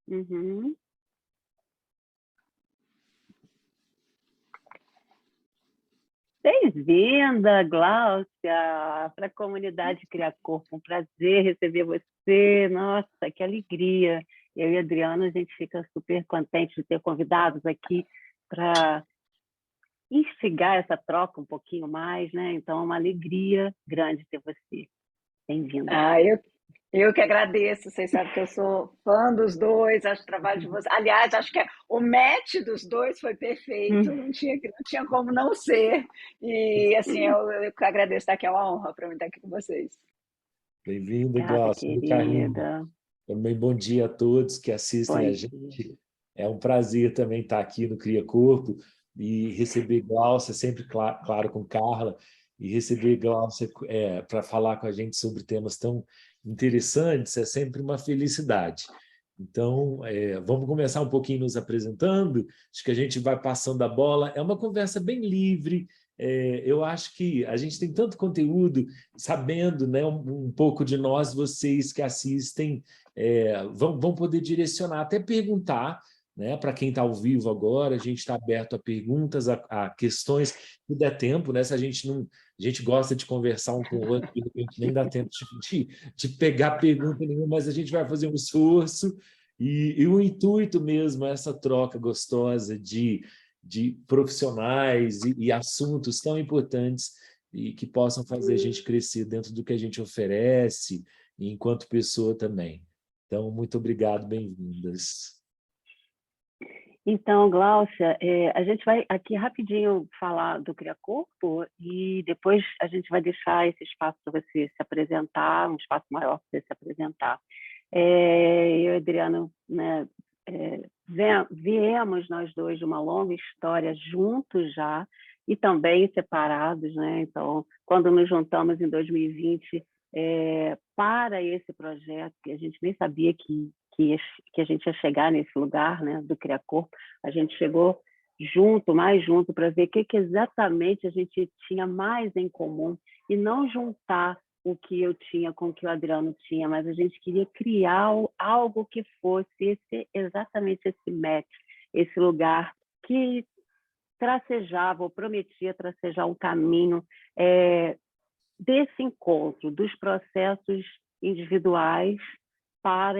Uhum. Bem-vinda, Gláucia, para a comunidade Cria Corpo. Um prazer receber você. Nossa, que alegria. Eu e a Adriana, a gente fica super contente de ter convidados aqui para instigar essa troca um pouquinho mais, né? Então, é uma alegria grande ter você. Bem-vinda. Eu que agradeço. Vocês sabem que eu sou fã dos dois, acho o trabalho de vocês. Aliás, acho que o match dos dois foi perfeito, não tinha como não ser. E assim, eu que agradeço estar aqui, é uma honra para mim estar aqui com vocês. Bem-vinda, Obrigada, Glaucio. Muito carinho. querida. Também bom dia a todos que assistem a Bom dia. gente. É um prazer também estar aqui no Cria Corpo e receber Glaucia, sempre claro com Carla, e receber Glaucia para falar com a gente sobre temas tão interessantes é sempre uma felicidade. Então, vamos começar um pouquinho nos apresentando. Acho que a gente vai passando a bola. É uma conversa bem livre. Eu acho que a gente tem tanto conteúdo, sabendo, né, um pouco de nós, vocês que assistem, vão poder direcionar, até perguntar, né, para quem está ao vivo agora. A gente está aberto a perguntas, a questões, se der tempo, né? Se a gente não, a gente gosta de conversar um com o outro, de repente nem dá tempo de pegar pergunta nenhuma, mas a gente vai fazer um esforço. E o intuito mesmo é essa troca gostosa de profissionais e assuntos tão importantes e que possam fazer a gente crescer dentro do que a gente oferece, e enquanto pessoa também. Então, muito obrigado, bem-vindas. Então, Gláucia, a gente vai aqui rapidinho falar do Cria Corpo e depois a gente vai deixar esse espaço para você se apresentar, um espaço maior para você se apresentar. Eu e Adriano, né, viemos nós dois de uma longa história juntos já e também separados, né? Então, quando nos juntamos em 2020 para esse projeto, que a gente nem sabia que a gente ia chegar nesse lugar, né, do Cria Corpo, a gente chegou junto, mais junto, para ver o que exatamente a gente tinha mais em comum e não juntar o que eu tinha com o que o Adriano tinha, mas a gente queria criar algo que fosse exatamente esse match, esse lugar que tracejava ou prometia tracejar um caminho desse encontro, dos processos individuais para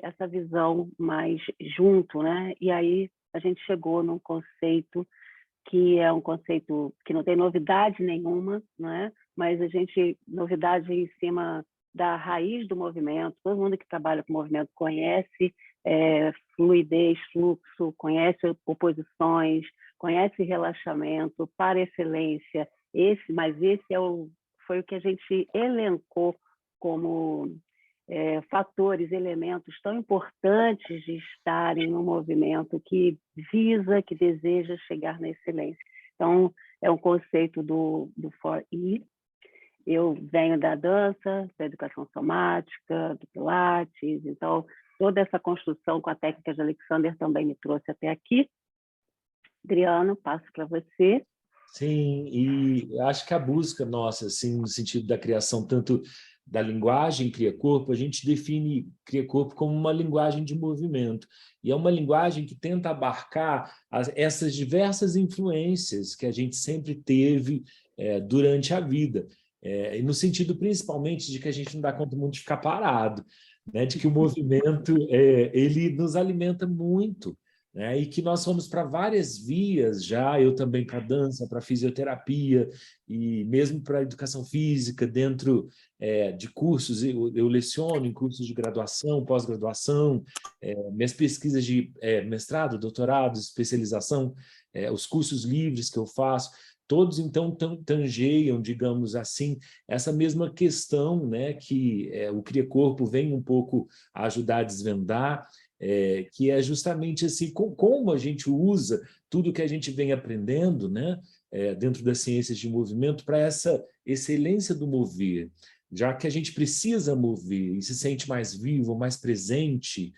essa visão mais junto, né? E aí a gente chegou num conceito que é um conceito que não tem novidade nenhuma, né? Mas novidade em cima da raiz do movimento. Todo mundo que trabalha com movimento conhece fluidez, fluxo, conhece oposições, conhece relaxamento para excelência. Mas esse foi o que a gente elencou como fatores, elementos tão importantes de estarem no movimento que visa, que deseja chegar na excelência. Então, é um conceito do 4E. Eu venho da dança, da educação somática, do Pilates, então toda essa construção com a técnica de Alexander também me trouxe até aqui. Adriano, passo para você. Sim, e acho que a busca nossa, assim, no sentido da criação tanto da linguagem Cria Corpo, a gente define Cria Corpo como uma linguagem de movimento. E é uma linguagem que tenta abarcar essas diversas influências que a gente sempre teve durante a vida. E no sentido principalmente de que a gente não dá conta muito de ficar parado, né? De que o movimento ele nos alimenta muito, né? E que nós fomos para várias vias já, eu também para dança, para fisioterapia e mesmo para educação física, dentro de cursos. Eu leciono em cursos de graduação, pós-graduação, minhas pesquisas de mestrado, doutorado, especialização, os cursos livres que eu faço, todos então tangeiam, digamos assim, essa mesma questão, né, que o Cria Corpo vem um pouco a ajudar a desvendar, que é justamente assim, como a gente usa tudo que a gente vem aprendendo, né, dentro das ciências de movimento para essa excelência do mover, já que a gente precisa mover e se sente mais vivo, mais presente.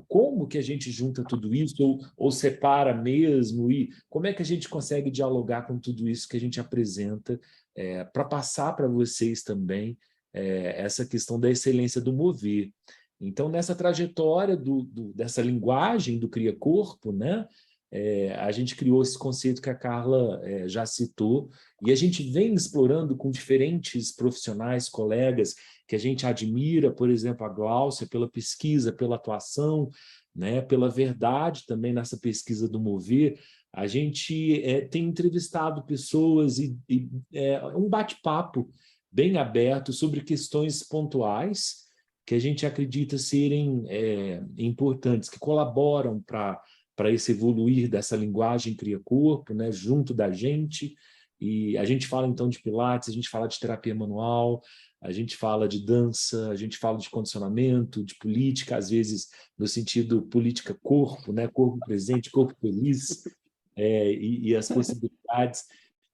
Como que a gente junta tudo isso ou separa mesmo, e como é que a gente consegue dialogar com tudo isso que a gente apresenta para passar para vocês também essa questão da excelência do mover. Então, nessa trajetória dessa linguagem do cria-corpo, né, a gente criou esse conceito que a Carla já citou, e a gente vem explorando com diferentes profissionais, colegas, que a gente admira, por exemplo, a Gláucia, pela pesquisa, pela atuação, né, pela verdade também nessa pesquisa do Mover. A gente tem entrevistado pessoas e um bate-papo bem aberto sobre questões pontuais que a gente acredita serem importantes, que colaboram para esse evoluir dessa linguagem cria-corpo, né, junto da gente. E a gente fala, então, de Pilates, a gente fala de terapia manual, a gente fala de dança, a gente fala de condicionamento, de política, às vezes no sentido política-corpo, né, corpo presente, corpo feliz, e as possibilidades.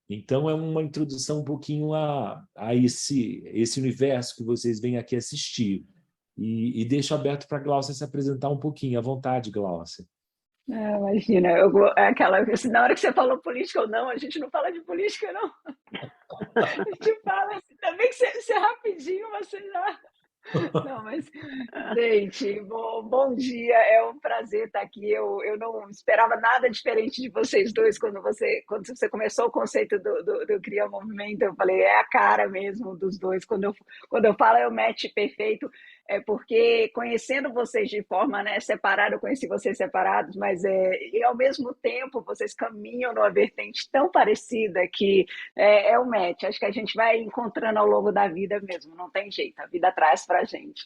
Então, é uma introdução um pouquinho a esse universo que vocês vêm aqui assistir. E deixo aberto para a Gláucia se apresentar um pouquinho. À vontade, Gláucia. Imagina, na hora que você falou política ou não, a gente não fala de política, não. A gente fala assim, também que você rapidinho, você já... Não, mas, gente, bom dia, é um prazer estar aqui. Eu não esperava nada diferente de vocês dois quando você começou o conceito do Cria Movimento. Eu falei, é a cara mesmo dos dois. Quando eu falo é o match perfeito, é porque conhecendo vocês de forma, né, separada, eu conheci vocês separados, mas e ao mesmo tempo vocês caminham numa vertente tão parecida que é o match. Acho que a gente vai encontrando ao longo da vida mesmo, não tem jeito, a vida traz para a gente.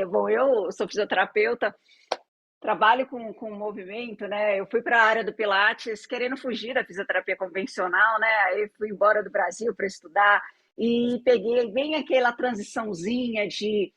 Bom, eu sou fisioterapeuta, trabalho com movimento, né? Eu fui para a área do Pilates querendo fugir da fisioterapia convencional, né? Aí fui embora do Brasil para estudar e peguei bem aquela transiçãozinha de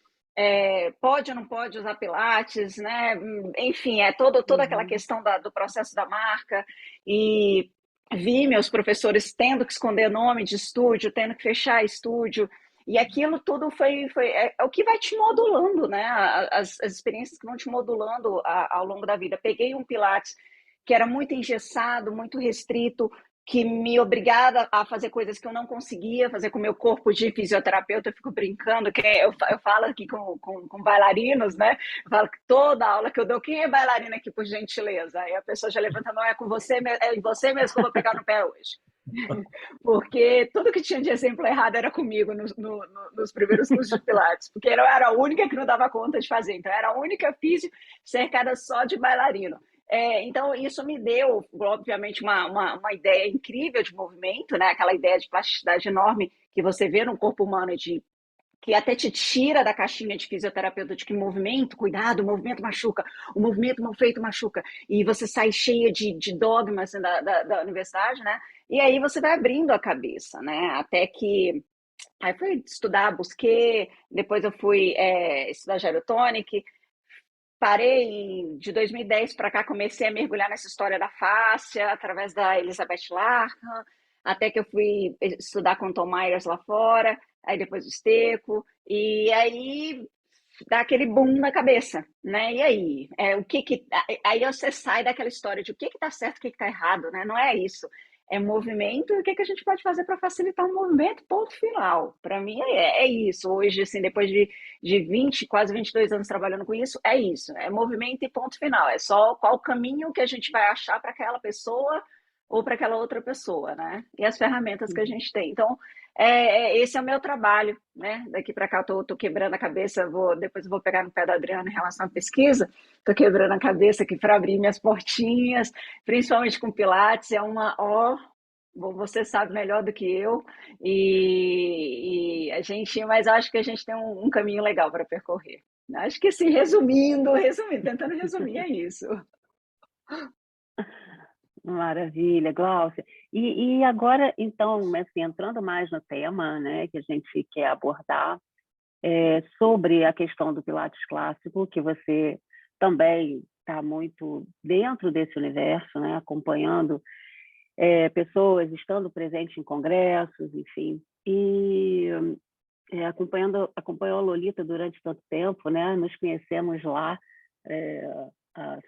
pode ou não pode usar Pilates, né? Enfim, toda aquela questão do processo da marca, e vi meus professores tendo que esconder nome de estúdio, tendo que fechar estúdio, e aquilo tudo é o que vai te modulando, né? As experiências que vão te modulando ao longo da vida. Peguei um Pilates que era muito engessado, muito restrito, que me obrigava a fazer coisas que eu não conseguia fazer com o meu corpo de fisioterapeuta. Eu fico brincando, que eu falo aqui com bailarinos, né? Eu falo que toda aula que eu dou, quem é bailarina aqui, por gentileza? Aí a pessoa já levanta a mão, é com você, é em você mesmo que eu vou pegar no pé hoje. Porque tudo que tinha de exemplo errado era comigo nos primeiros cursos de Pilates, porque eu era a única que não dava conta de fazer, então eu era a única física cercada só de bailarino. Então, isso me deu, obviamente, uma ideia incrível de movimento, né? Aquela ideia de plasticidade enorme que você vê no corpo humano, que até te tira da caixinha de fisioterapeuta de que movimento, cuidado, o movimento machuca, o movimento mal feito machuca, e você sai cheia de dogmas da universidade, né? E aí você vai abrindo a cabeça, né? Até que... Aí fui estudar, busquei, depois eu fui estudar gyrotonic, parei de 2010 para cá, comecei a mergulhar nessa história da fáscia, através da Elizabeth Larkham, até que eu fui estudar com o Tom Myers lá fora, aí depois o Esteco, e aí dá aquele boom na cabeça, né? E aí? Aí você sai daquela história de o que está certo, o que está errado, né? Não é isso. É movimento, e o que a gente pode fazer para facilitar o movimento, ponto final. Para mim é isso. Hoje, assim, depois de 20, quase 22 anos trabalhando com isso, é isso. É movimento e ponto final. É só qual caminho que a gente vai achar para aquela pessoa ou para aquela outra pessoa, né? E as ferramentas que a gente tem. Então, esse é o meu trabalho, né? Daqui para cá eu tô quebrando a cabeça, depois eu vou pegar no pé da Adriana em relação à pesquisa, estou quebrando a cabeça aqui para abrir minhas portinhas, principalmente com Pilates, você sabe melhor do que eu, mas acho que a gente tem um caminho legal para percorrer. Acho que assim, tentando resumir, é isso. Maravilha, Gláucia. E agora, então, assim, entrando mais no tema, né, que a gente quer abordar, sobre a questão do Pilates clássico, que você também está muito dentro desse universo, né, acompanhando pessoas, estando presente em congressos, enfim, e acompanhou a Lolita durante tanto tempo, né? Nos conhecemos lá,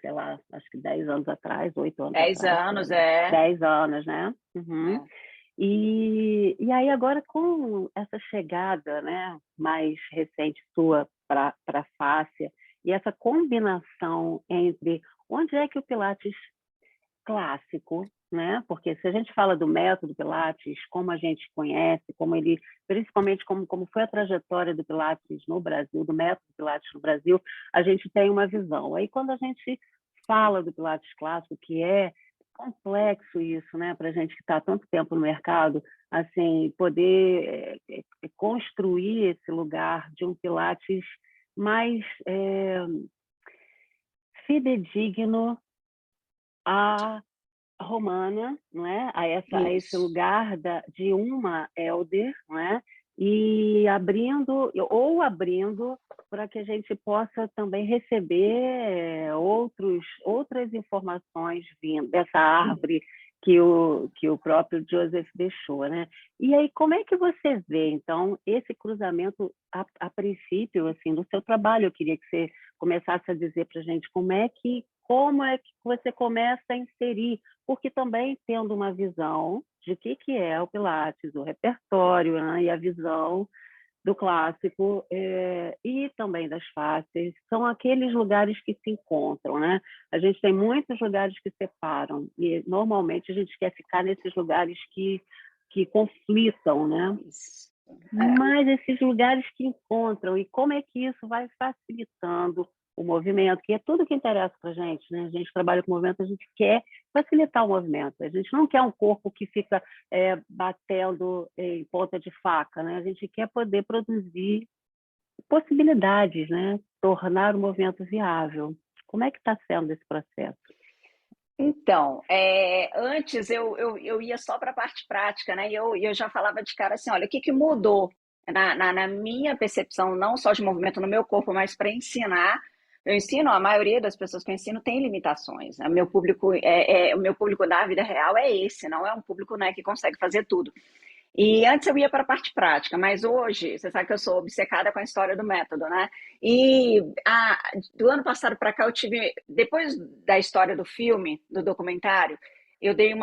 sei lá, acho que 10 anos atrás, 8 anos 10 atrás. anos, 10 anos, né? Uhum. E aí agora com essa chegada, né, mais recente sua para a fáscia, e essa combinação entre onde é que o Pilates clássico, né? Porque se a gente fala do método Pilates, como a gente conhece, como ele, principalmente como foi a trajetória do Pilates no Brasil, do método Pilates no Brasil, a gente tem uma visão. Aí quando a gente fala do Pilates clássico, que é complexo isso, né? Para a gente que está há tanto tempo no mercado, assim, poder construir esse lugar de um Pilates mais fidedigno a romana, não é? A esse Isso. lugar de uma elder, não é? E abrindo para que a gente possa também receber outras informações vindo dessa árvore que o próprio Joseph deixou, né? E aí, como é que você vê, então, esse cruzamento a princípio, assim, do seu trabalho? Eu queria que você começasse a dizer para a gente como é que você começa a inserir, porque também tendo uma visão de que é o Pilates, o repertório, né, e a visão do clássico e também das faces, são aqueles lugares que se encontram, né? A gente tem muitos lugares que separam e normalmente a gente quer ficar nesses lugares que conflitam, né? Isso. Mas esses lugares que encontram, e como é que isso vai facilitando o movimento, que é tudo que interessa para a gente, né? A gente trabalha com movimento, a gente quer facilitar o movimento, a gente não quer um corpo que fica batendo em ponta de faca, né? A gente quer poder produzir possibilidades, né? Tornar o movimento viável. Como é que está sendo esse processo? Então, antes eu ia só para a parte prática, né? E eu já falava de cara assim, olha, o que que mudou na minha percepção, não só de movimento no meu corpo, mas para ensinar. Eu ensino, a maioria das pessoas que eu ensino tem limitações, né? O meu público da vida real é esse, não é um público, né, que consegue fazer tudo. E antes eu ia para a parte prática, mas hoje, você sabe que eu sou obcecada com a história do método, né? E do ano passado para cá eu tive, depois da história do filme, do documentário, eu dei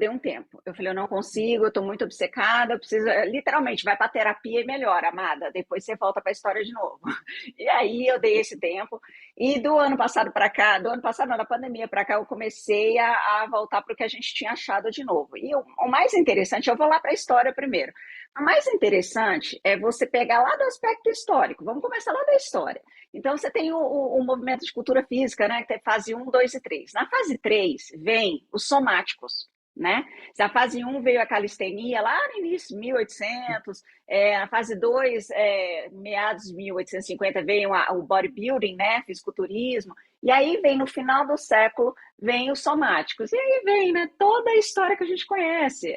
um tempo. Eu falei, eu não consigo, eu estou muito obcecada, eu preciso, literalmente, vai para terapia e melhora, amada. Depois você volta para a história de novo. E aí eu dei esse tempo. E do ano passado para cá, do ano passado, não, da pandemia para cá, eu comecei a voltar para o que a gente tinha achado de novo. E o mais interessante, eu vou lá para a história primeiro. O mais interessante é você pegar lá do aspecto histórico. Vamos começar lá da história. Então, você tem o movimento de cultura física, né? Que tem fase 1, 2 e 3. Na fase 3 vem os somáticos, né? Na fase 1 veio a calistenia, lá no início, 1800. Na fase 2, meados de 1850, veio o bodybuilding, né? Fisiculturismo. E aí vem, no final do século, vem os somáticos. E aí vem, né? Toda a história que a gente conhece.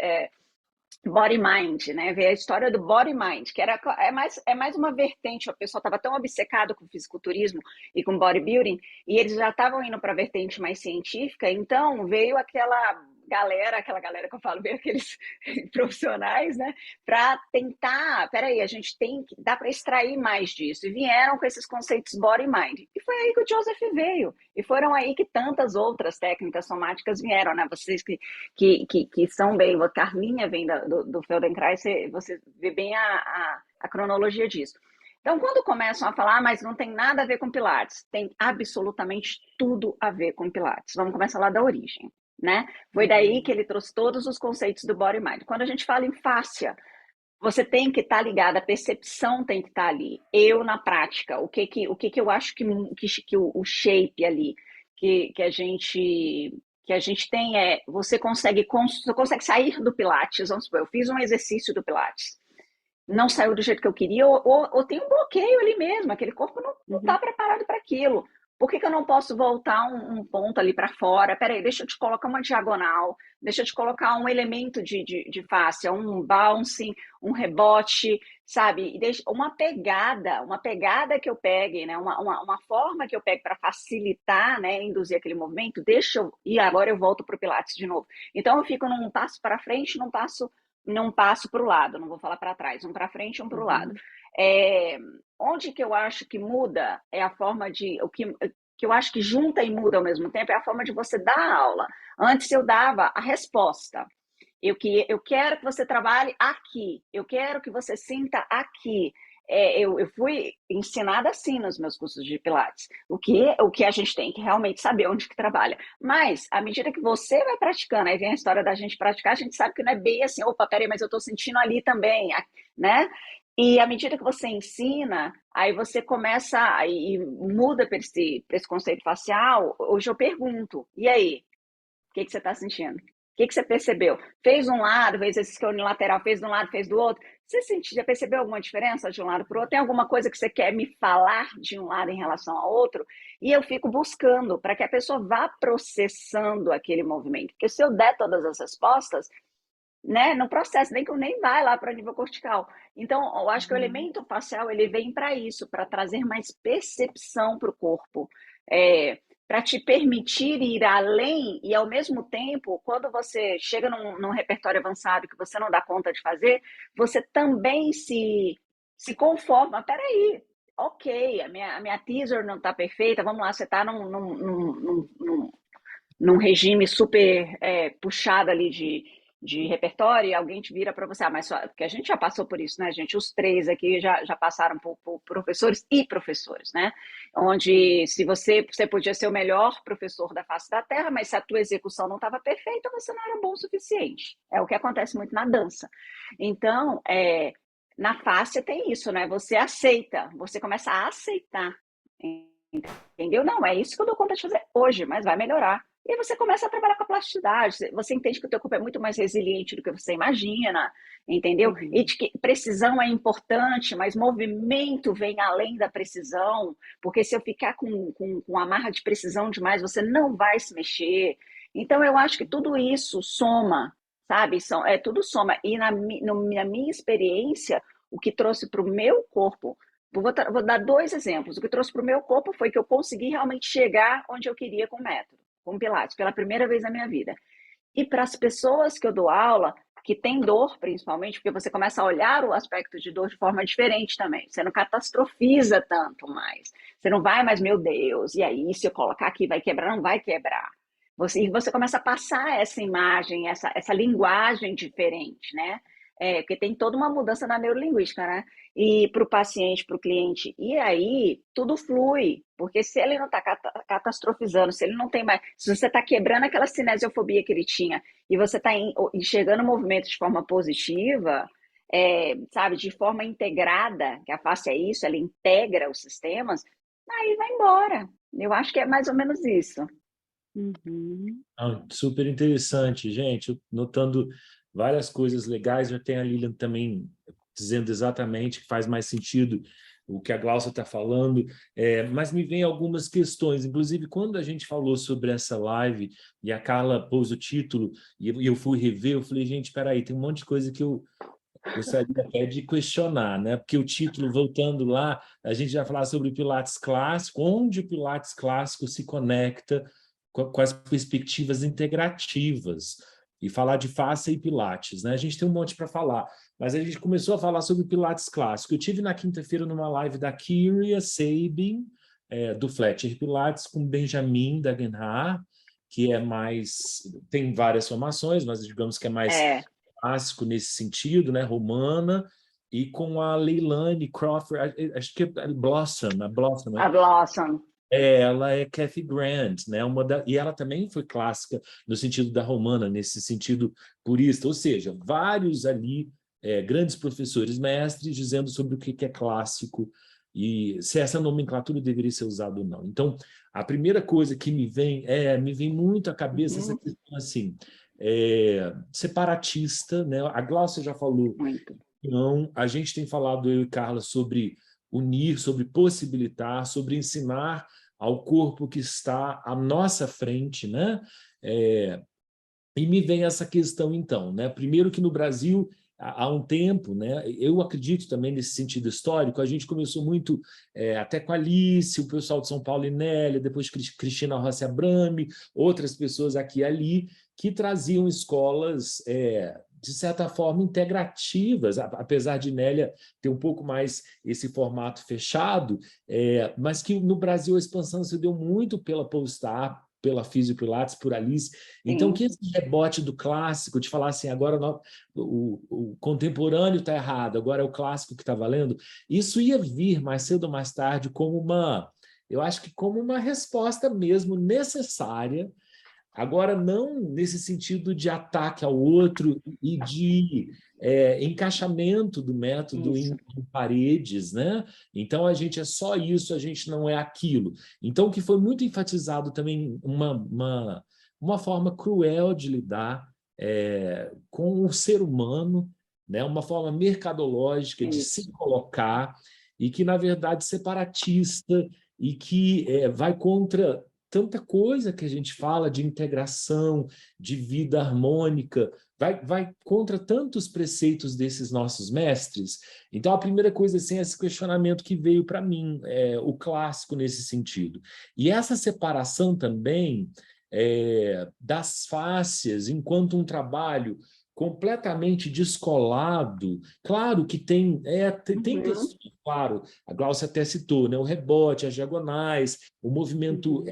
Body Mind, né? Ver a história do Body Mind, que é mais uma vertente. O pessoal estava tão obcecado com o fisiculturismo e com bodybuilding, e eles já estavam indo para a vertente mais científica, então veio aquela galera que eu falo, veio aqueles profissionais, né? Para tentar, peraí, a gente dá para extrair mais disso. E vieram com esses conceitos Body Mind. E foi aí que o Joseph veio. E foram aí que tantas outras técnicas somáticas vieram, né? Vocês que são bem, a Carlinha vem do Feldenkrais, você vê bem a cronologia disso. Então, quando começam a falar, mas não tem nada a ver com Pilates, tem absolutamente tudo a ver com Pilates. Vamos começar lá da origem, né? Foi daí que ele trouxe todos os conceitos do Body Mind. Quando a gente fala em fáscia, você tem que estar ligado, a percepção tem que estar ali. Eu, na prática, o que eu acho que o shape ali, que a gente tem você consegue sair do Pilates, vamos supor, eu fiz um exercício do Pilates, não saiu do jeito que eu queria, ou tem um bloqueio ali mesmo, aquele corpo não está preparado para aquilo. Por que eu não posso voltar um ponto ali para fora? Peraí, deixa eu te colocar uma diagonal, deixa eu te colocar um elemento de face, um bouncing, um rebote, sabe? Uma pegada que eu pegue, né? Uma forma que eu pegue para facilitar, né? Induzir aquele movimento, e agora eu volto para o Pilates de novo. Então eu fico num passo para frente, num passo para o lado, não vou falar para trás, um para frente e um para o lado. Onde que eu acho que muda é a forma o que eu acho que junta e muda ao mesmo tempo é a forma de você dar a aula. Antes eu dava a resposta. eu quero que você trabalhe aqui, eu quero que você sinta aqui. Eu fui ensinada assim nos meus cursos de Pilates, o que a gente tem que realmente saber onde que trabalha. Mas, à medida que você vai praticando, aí vem a história da gente praticar, a gente sabe que não é bem assim, opa, peraí, mas eu estou sentindo ali também, né? E à medida que você ensina, aí você começa e muda para esse conceito facial. Hoje eu pergunto, e aí? O que você está sentindo? O que você percebeu? Fez um lado, fez esse que é unilateral, fez de um lado, fez do outro. Você já percebeu alguma diferença de um lado para o outro? Tem alguma coisa que você quer me falar de um lado em relação ao outro? E eu fico buscando para que a pessoa vá processando aquele movimento. Porque se eu der todas as respostas, né, no processo, nem vai lá para o nível cortical. Então, eu acho que o elemento facial ele vem para isso, para trazer mais percepção para o corpo. Para te permitir ir além e, ao mesmo tempo, quando você chega num repertório avançado que você não dá conta de fazer, você também se conforma. Peraí, ok, a minha teaser não está perfeita, vamos lá, você está num regime super puxado ali de repertório, e alguém te vira para você, mas porque a gente já passou por isso, né, gente? Os três aqui já passaram por professores e professores, né? Onde se você podia ser o melhor professor da face da Terra, mas se a tua execução não estava perfeita, você não era bom o suficiente. É o que acontece muito na dança. Então, na face tem isso, né? Você aceita, você começa a aceitar, entendeu? Não, é isso que eu dou conta de fazer hoje, mas vai melhorar. E aí você começa a trabalhar com a plasticidade, você entende que o teu corpo é muito mais resiliente do que você imagina, entendeu? Uhum. E de que precisão é importante, mas movimento vem além da precisão, porque se eu ficar com amarra de precisão demais, você não vai se mexer. Então, eu acho que tudo isso soma, sabe? Tudo soma. E na minha experiência, o que trouxe para o meu corpo, vou dar dois exemplos. O que trouxe para o meu corpo foi que eu consegui realmente chegar onde eu queria com o método, com Pilates, pela primeira vez na minha vida. E para as pessoas que eu dou aula, que tem dor, principalmente, porque você começa a olhar o aspecto de dor de forma diferente também. Você não catastrofiza tanto mais. Você não vai mais, meu Deus, e aí, se eu colocar aqui, vai quebrar? Não vai quebrar. Você começa a passar essa imagem, essa linguagem diferente, né? Porque tem toda uma mudança na neurolinguística, né? E para o paciente, para o cliente. E aí, tudo flui, porque se ele não está catastrofizando, se ele não tem mais. Se você está quebrando aquela cinesiofobia que ele tinha e você está enxergando o movimento de forma positiva, sabe, de forma integrada, que a face é isso, ela integra os sistemas, aí vai embora. Eu acho que é mais ou menos isso. Uhum. Super interessante, gente. Eu notando várias coisas legais. Já tem a Lilian também dizendo exatamente que faz mais sentido o que a Glaucia está falando, mas me vem algumas questões. Inclusive, quando a gente falou sobre essa live e a Carla pôs o título e eu fui rever, eu falei, gente, espera aí, tem um monte de coisa que eu gostaria até de questionar, né? Porque o título, voltando lá, a gente vai falar sobre o Pilates clássico, onde o Pilates clássico se conecta com as perspectivas integrativas, e falar de face e Pilates, né? A gente tem um monte para falar, mas a gente começou a falar sobre o Pilates clássico. Eu tive na quinta-feira numa live da Kyria Sabin, do Fletcher Pilates, com Benjamin Dagenhart, que é mais... tem várias formações, mas digamos que é mais clássico nesse sentido, né? Romana, e com a Leilani Crawford, acho que é Blossom, a Blossom, A Blossom. ela é Kathy Grant, né? E ela também foi clássica no sentido da romana, nesse sentido purista, ou seja, vários ali grandes professores mestres dizendo sobre o que é clássico e se essa nomenclatura deveria ser usada ou não. Então, a primeira coisa que me vem muito à cabeça essa questão assim, separatista, né? A Glaucia já falou. Muito. Não, a gente tem falado, eu e Carla, sobre unir, sobre possibilitar, sobre ensinar ao corpo que está à nossa frente, né? E me vem essa questão, então, né? Primeiro que no Brasil, há um tempo, né? Eu acredito também nesse sentido histórico, a gente começou muito até com a Alice, o pessoal de São Paulo e Nélia, depois Cristina Rossi Abrami, outras pessoas aqui e ali, que traziam escolas de certa forma, integrativas, apesar de Nélia ter um pouco mais esse formato fechado, mas que no Brasil a expansão se deu muito pela Polestar, pela Fisiopilates, por Alice. Então, que esse rebote do clássico, de falar assim, agora o contemporâneo está errado, agora é o clássico que está valendo, isso ia vir mais cedo ou mais tarde como eu acho que como uma resposta mesmo necessária. Agora, não nesse sentido de ataque ao outro e de encaixamento do método em paredes, né? Então, a gente é só isso, a gente não é aquilo. Então, o que foi muito enfatizado também, uma forma cruel de lidar com o ser humano, né? Uma forma mercadológica de se colocar e que, na verdade, separatista e que vai contra tanta coisa que a gente fala de integração, de vida harmônica, vai contra tantos preceitos desses nossos mestres. Então, a primeira coisa assim, é esse questionamento que veio para mim, o clássico nesse sentido. E essa separação também das fáscias, enquanto um trabalho completamente descolado. Claro que tem questões, claro, a Glaucia até citou, né? O rebote, as diagonais, o movimento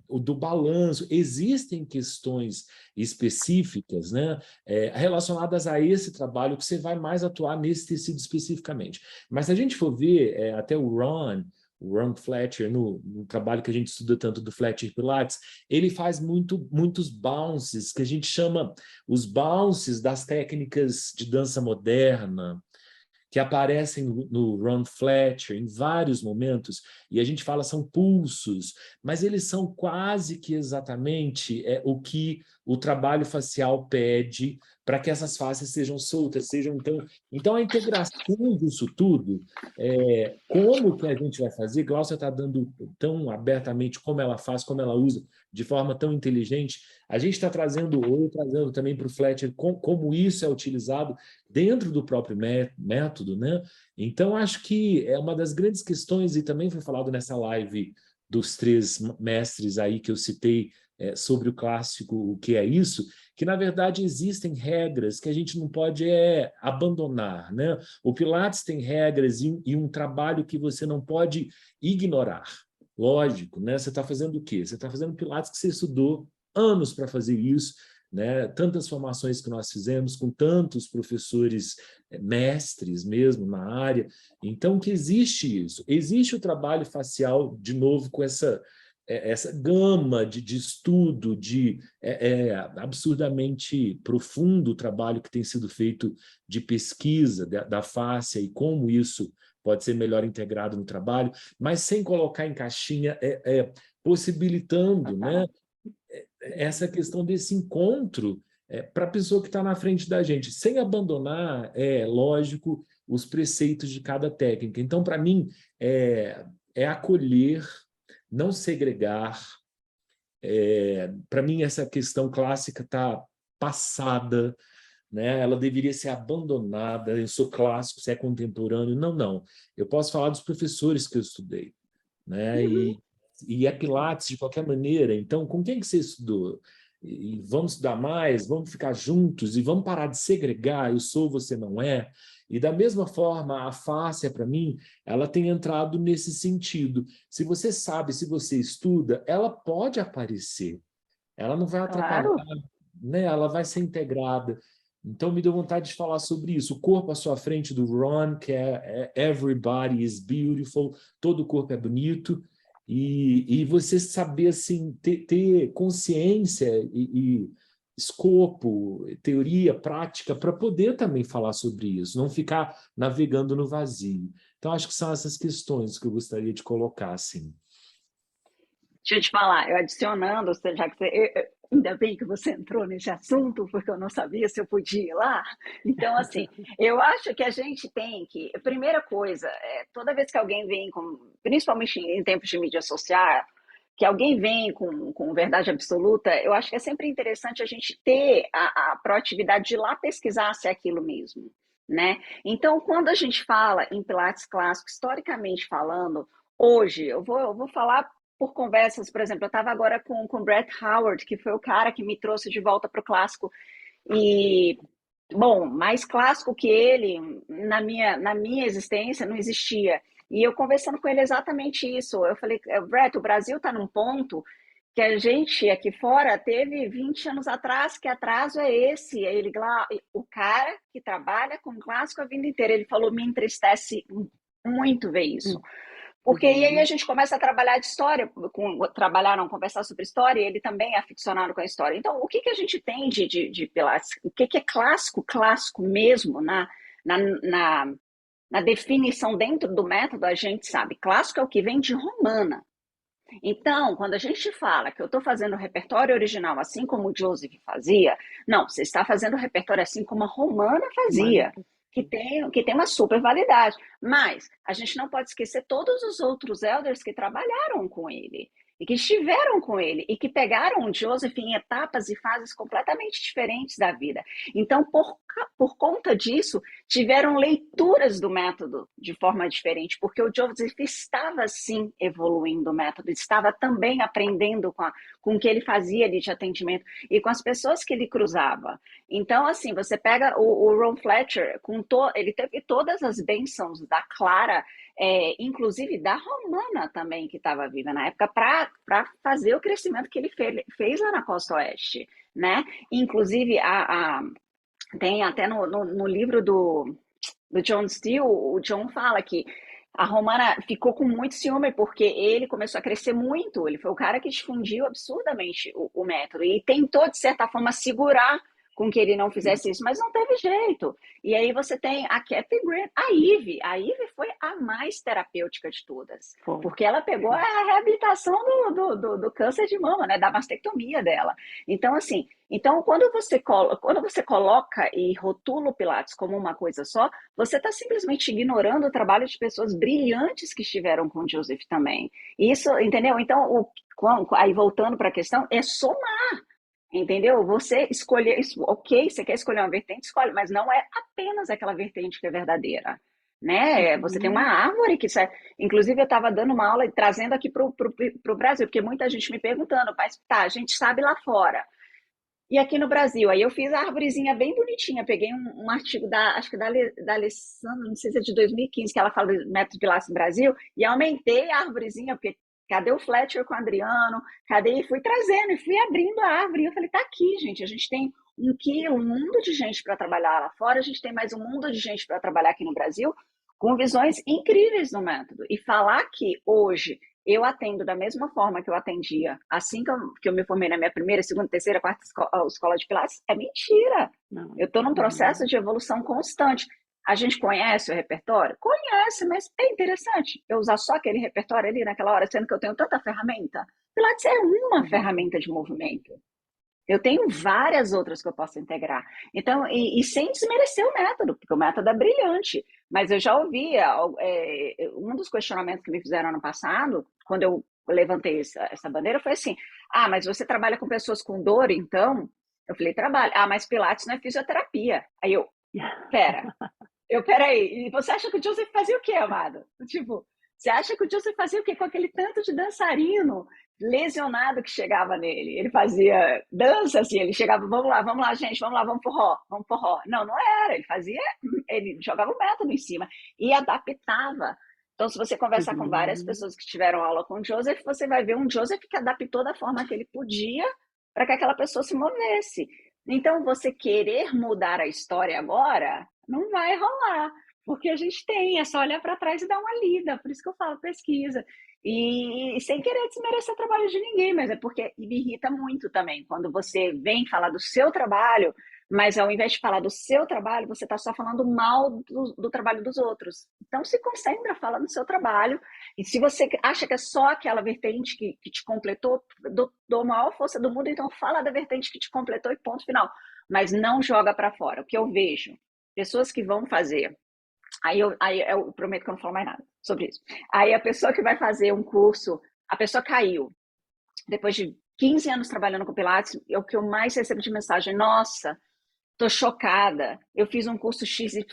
o do balanço, existem questões específicas, né? Relacionadas a esse trabalho que você vai mais atuar nesse tecido especificamente. Mas se a gente for ver, até o Ron Fletcher, no trabalho que a gente estuda tanto do Fletcher Pilates, ele faz muitos bounces, que a gente chama os bounces das técnicas de dança moderna, que aparecem no Ron Fletcher em vários momentos, e a gente fala são pulsos, mas eles são quase que exatamente o que o trabalho facial pede para que essas faces sejam soltas, então a integração disso tudo, como que a gente vai fazer? Glaucia está dando tão abertamente como ela faz, como ela usa, de forma tão inteligente. A gente está trazendo também para o Fletcher como isso é utilizado dentro do próprio método, né? Então, acho que é uma das grandes questões, e também foi falado nessa live dos 3 mestres aí que eu citei sobre o clássico, o que é isso, que, na verdade, existem regras que a gente não pode abandonar, né? O Pilates tem regras e um trabalho que você não pode ignorar. Lógico, né? Você está fazendo o quê? Você está fazendo Pilates que você estudou anos para fazer isso, né? Tantas formações que nós fizemos com tantos professores mestres mesmo na área. Então, que existe isso. Existe o trabalho facial, de novo, com essa gama de estudo, absurdamente profundo o trabalho que tem sido feito de pesquisa da fáscia e como isso pode ser melhor integrado no trabalho, mas sem colocar em caixinha, possibilitando, né, essa questão desse encontro para a pessoa que está na frente da gente, sem abandonar, lógico, os preceitos de cada técnica. Então, para mim, acolher, não segregar. Para mim, essa questão clássica está passada, né? Ela deveria ser abandonada. Eu sou clássico, você é contemporâneo. Não. Eu posso falar dos professores que eu estudei, né? E é Pilates de qualquer maneira. Então, com quem que você estudou? E vamos estudar mais, vamos ficar juntos e vamos parar de segregar, eu sou, você não é. E da mesma forma, a fáscia, para mim, ela tem entrado nesse sentido. Se você sabe, se você estuda, ela pode aparecer. Ela não vai atrapalhar, né? Ela vai ser integrada. Então, me deu vontade de falar sobre isso. O corpo à sua frente do Ron, que é Everybody is Beautiful, todo o corpo é bonito. E você saber assim, ter consciência e escopo, teoria, prática, para poder também falar sobre isso, não ficar navegando no vazio. Então, acho que são essas questões que eu gostaria de colocar, assim. Deixa eu te falar, eu adicionando, já que ainda bem que você entrou nesse assunto, porque eu não sabia se eu podia ir lá. Então, assim, eu acho que a gente tem que... Primeira coisa, toda vez que alguém vem principalmente em tempos de mídia social, que alguém vem com verdade absoluta, eu acho que é sempre interessante a gente ter a proatividade de ir lá pesquisar se é aquilo mesmo, né? Então, quando a gente fala em Pilates clássico, historicamente falando, hoje, eu vou falar por conversas, por exemplo, eu estava agora com o Brett Howard, que foi o cara que me trouxe de volta para o clássico, e, bom, mais clássico que ele, na minha existência, não existia. E eu conversando com ele exatamente isso, eu falei, Brett, o Brasil está num ponto que a gente aqui fora teve 20 anos atrás, que atraso é esse? O cara que trabalha com clássico a vida inteira, ele falou, me entristece muito ver isso. Porque aí a gente começa a trabalhar de história, conversar sobre história, e ele também é aficionado com a história. Então, o que a gente tem de Pilates? O que é clássico mesmo, na definição dentro do método, a gente sabe. Clássico é o que vem de Romana. Então, quando a gente fala que eu estou fazendo o repertório original assim como o Joseph fazia, não, você está fazendo o repertório assim como a Romana fazia, que tem uma super validade. Mas a gente não pode esquecer todos os outros elders que trabalharam com ele, e que estiveram com ele, e que pegaram o Joseph em etapas e fases completamente diferentes da vida. Então, por conta disso, tiveram leituras do método de forma diferente, porque o Joseph estava, sim, evoluindo o método, estava também aprendendo com o que ele fazia ali de atendimento e com as pessoas que ele cruzava. Então, assim, você pega o Ron Fletcher, ele teve todas as bênçãos da Clara, inclusive da Romana também, que estava viva na época, para fazer o crescimento que ele fez lá na Costa Oeste, né? Inclusive, tem até no livro do John Steele, o John fala que a Romana ficou com muito ciúme porque ele começou a crescer muito, ele foi o cara que difundiu absurdamente o método e tentou, de certa forma, segurar com que ele não fizesse isso, mas não teve jeito. E aí você tem a Kathy Grant, a Ivy foi a mais terapêutica de todas, porque ela pegou a reabilitação do câncer de mama, né, da mastectomia dela. Então, assim, quando você coloca e rotula o Pilates como uma coisa só, você está simplesmente ignorando o trabalho de pessoas brilhantes que estiveram com o Joseph também. Isso, entendeu? Então, aí voltando para a questão, é somar. Entendeu? Você escolher, ok, você quer escolher uma vertente, escolhe, mas não é apenas aquela vertente que é verdadeira, né? Você tem uma árvore que sai. Inclusive, eu estava dando uma aula e trazendo aqui para o Brasil, porque muita gente me perguntando, mas tá, a gente sabe lá fora. E aqui no Brasil, aí eu fiz a arvorezinha bem bonitinha, peguei um artigo acho que da Alessandra, não sei se é de 2015, que ela fala do método Pilates no Brasil, e aumentei a arvorezinha, porque cadê o Fletcher com o Adriano? Cadê? E fui trazendo, e fui abrindo a árvore. E eu falei, tá aqui, gente, a gente tem um mundo de gente para trabalhar lá fora, a gente tem mais um mundo de gente para trabalhar aqui no Brasil, com visões incríveis no método. E falar que hoje eu atendo da mesma forma que eu atendia assim que eu me formei na minha primeira, segunda, terceira, quarta escola de Pilates, é mentira. Não. Eu estou num processo de evolução constante. A gente conhece o repertório? Conhece, mas é interessante eu usar só aquele repertório ali naquela hora, sendo que eu tenho tanta ferramenta. Pilates é uma ferramenta de movimento. Eu tenho várias outras que eu posso integrar. Então, e sem desmerecer o método, porque o método é brilhante. Mas eu já ouvi, um dos questionamentos que me fizeram ano passado, quando eu levantei essa bandeira, foi assim, mas você trabalha com pessoas com dor, então? Eu falei, trabalho. Mas Pilates não é fisioterapia. Aí peraí, e você acha que o Joseph fazia o quê, amado? Tipo, você acha que o Joseph fazia o quê com aquele tanto de dançarino lesionado que chegava nele? Ele fazia dança, assim, ele chegava, vamos lá, gente, vamos lá, vamos forró. Não era, ele jogava o método em cima e adaptava. Então, se você conversar com várias pessoas que tiveram aula com o Joseph, você vai ver um Joseph que adaptou da forma que ele podia para que aquela pessoa se movesse. Então, você querer mudar a história agora não vai rolar, porque a gente é só olhar para trás e dar uma lida, por isso que eu falo pesquisa. E sem querer desmerecer o trabalho de ninguém, mas é porque me irrita muito também, quando você vem falar do seu trabalho, mas ao invés de falar do seu trabalho, você está só falando mal do trabalho dos outros. Então, se concentra, fala no seu trabalho, e se você acha que é só aquela vertente que te completou, dou a maior força do mundo, então fala da vertente que te completou e ponto final. Mas não joga para fora. O que eu vejo, pessoas que vão fazer, aí eu prometo que eu não falo mais nada sobre isso. Aí a pessoa que vai fazer um curso, a pessoa caiu. Depois de 15 anos trabalhando com Pilates, é o que eu mais recebo de mensagem. Nossa, tô chocada. Eu fiz um curso XYZ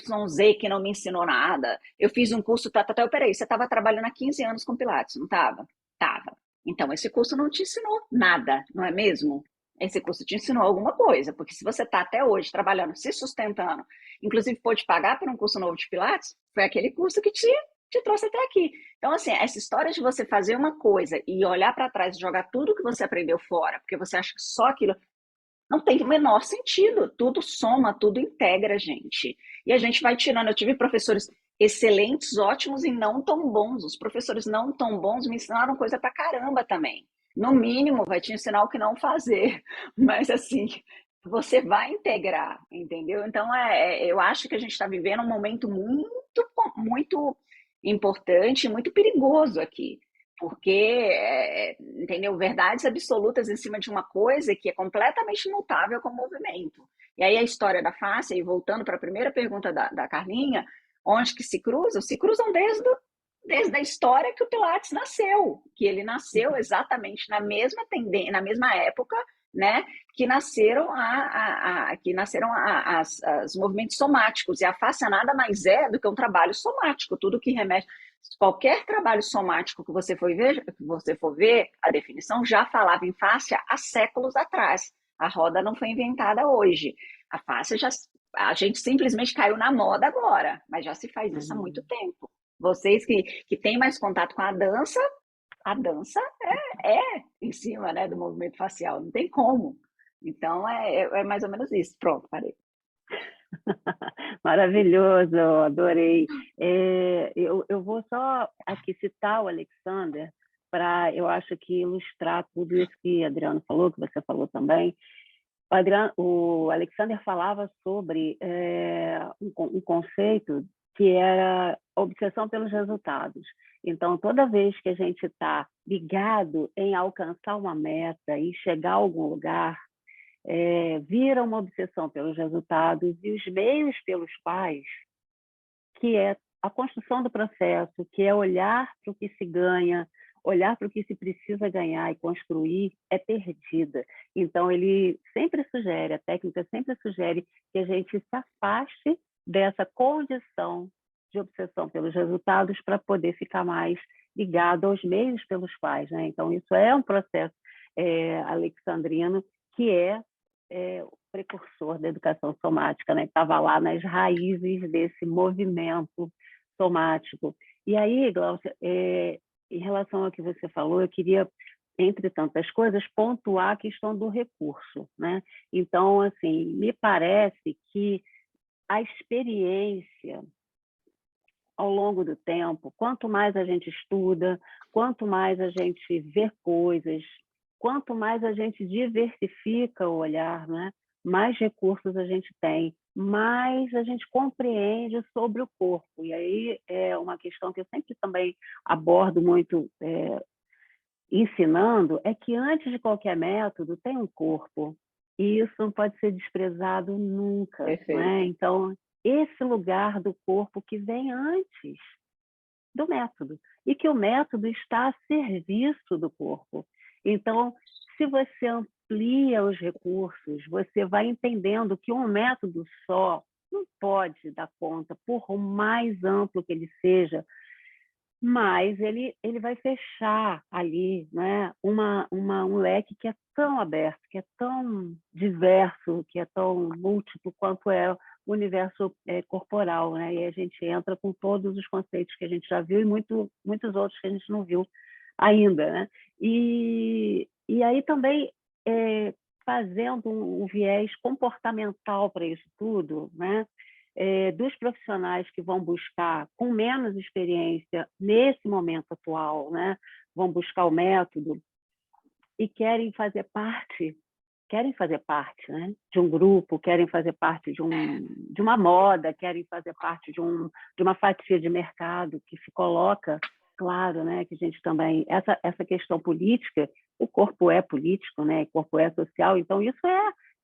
que não me ensinou nada. Eu fiz um curso... Peraí, você estava trabalhando há 15 anos com Pilates, não estava? Tava. Então, esse curso não te ensinou nada, não é mesmo? Esse curso te ensinou alguma coisa, porque se você está até hoje trabalhando, se sustentando, inclusive pôde pagar por um curso novo de Pilates, foi aquele curso que te te trouxe até aqui. Então, assim, essa história de você fazer uma coisa e olhar para trás e jogar tudo que você aprendeu fora, porque você acha que só aquilo não tem o menor sentido. Tudo soma, tudo integra, gente. E a gente vai tirando. Eu tive professores excelentes, ótimos e não tão bons. Os professores não tão bons me ensinaram coisa pra caramba também. No mínimo, vai te ensinar o que não fazer. Mas, assim, você vai integrar, entendeu? Então, eu acho que a gente está vivendo um momento muito importante, muito perigoso aqui, porque, entendeu? Verdades absolutas em cima de uma coisa que é completamente imutável como movimento. E aí a história da face, e voltando para a primeira pergunta da Carlinha, onde que se cruzam? Se cruzam desde a história que o Pilates nasceu, que ele nasceu exatamente na mesma tendência, na mesma época, né, que nasceram os movimentos somáticos, e a face nada mais é do que um trabalho somático, tudo que remete. Qualquer trabalho somático que você for ver, a definição já falava em face há séculos atrás. A roda não foi inventada hoje. A face a gente simplesmente caiu na moda agora, mas já se faz isso há muito tempo. Vocês que têm mais contato com a dança é em cima, né, do movimento facial, não tem como. Então, é mais ou menos isso. Pronto, parei. Maravilhoso, adorei. Eu vou só aqui citar o Alexander para, eu acho que ilustrar tudo isso que Adriano falou, que você falou também. O Alexander falava sobre um conceito que era a obsessão pelos resultados. Então, toda vez que a gente está ligado em alcançar uma meta e chegar a algum lugar, vira uma obsessão pelos resultados e os meios pelos quais, que é a construção do processo, que é olhar para o que se ganha, olhar para o que se precisa ganhar e construir, é perdida. Então, ele sempre sugere, a técnica sempre sugere que a gente se afaste dessa condição de obsessão pelos resultados para poder ficar mais ligado aos meios pelos quais, né? Então, isso é um processo alexandrino que é o precursor da educação somática, né? Estava lá nas raízes desse movimento somático. E aí, Glaucia, em relação ao que você falou, eu queria, entre tantas coisas, pontuar a questão do recurso, né? Então, assim, me parece que a experiência ao longo do tempo, quanto mais a gente estuda, quanto mais a gente vê coisas, quanto mais a gente diversifica o olhar, né? Mais recursos a gente tem, mais a gente compreende sobre o corpo. E aí é uma questão que eu sempre também abordo muito ensinando, é que antes de qualquer método tem um corpo, e isso não pode ser desprezado nunca, né? Então, esse lugar do corpo que vem antes do método, e que o método está a serviço do corpo. Então, se você amplia os recursos, você vai entendendo que um método só não pode dar conta, por mais amplo que ele seja, mas ele vai fechar ali, né, um leque que é tão aberto, que é tão diverso, que é tão múltiplo quanto é o universo corporal, né? E a gente entra com todos os conceitos que a gente já viu e muitos outros que a gente não viu ainda, né? E aí também fazendo um viés comportamental para isso tudo, né? Dos profissionais que vão buscar com menos experiência nesse momento atual, né? Vão buscar o método e querem fazer parte, né? De um grupo, querem fazer parte de uma moda, querem fazer parte de uma fatia de mercado que se coloca, claro, né? Que a gente também, essa questão política, o corpo é político, né? O corpo é social, então isso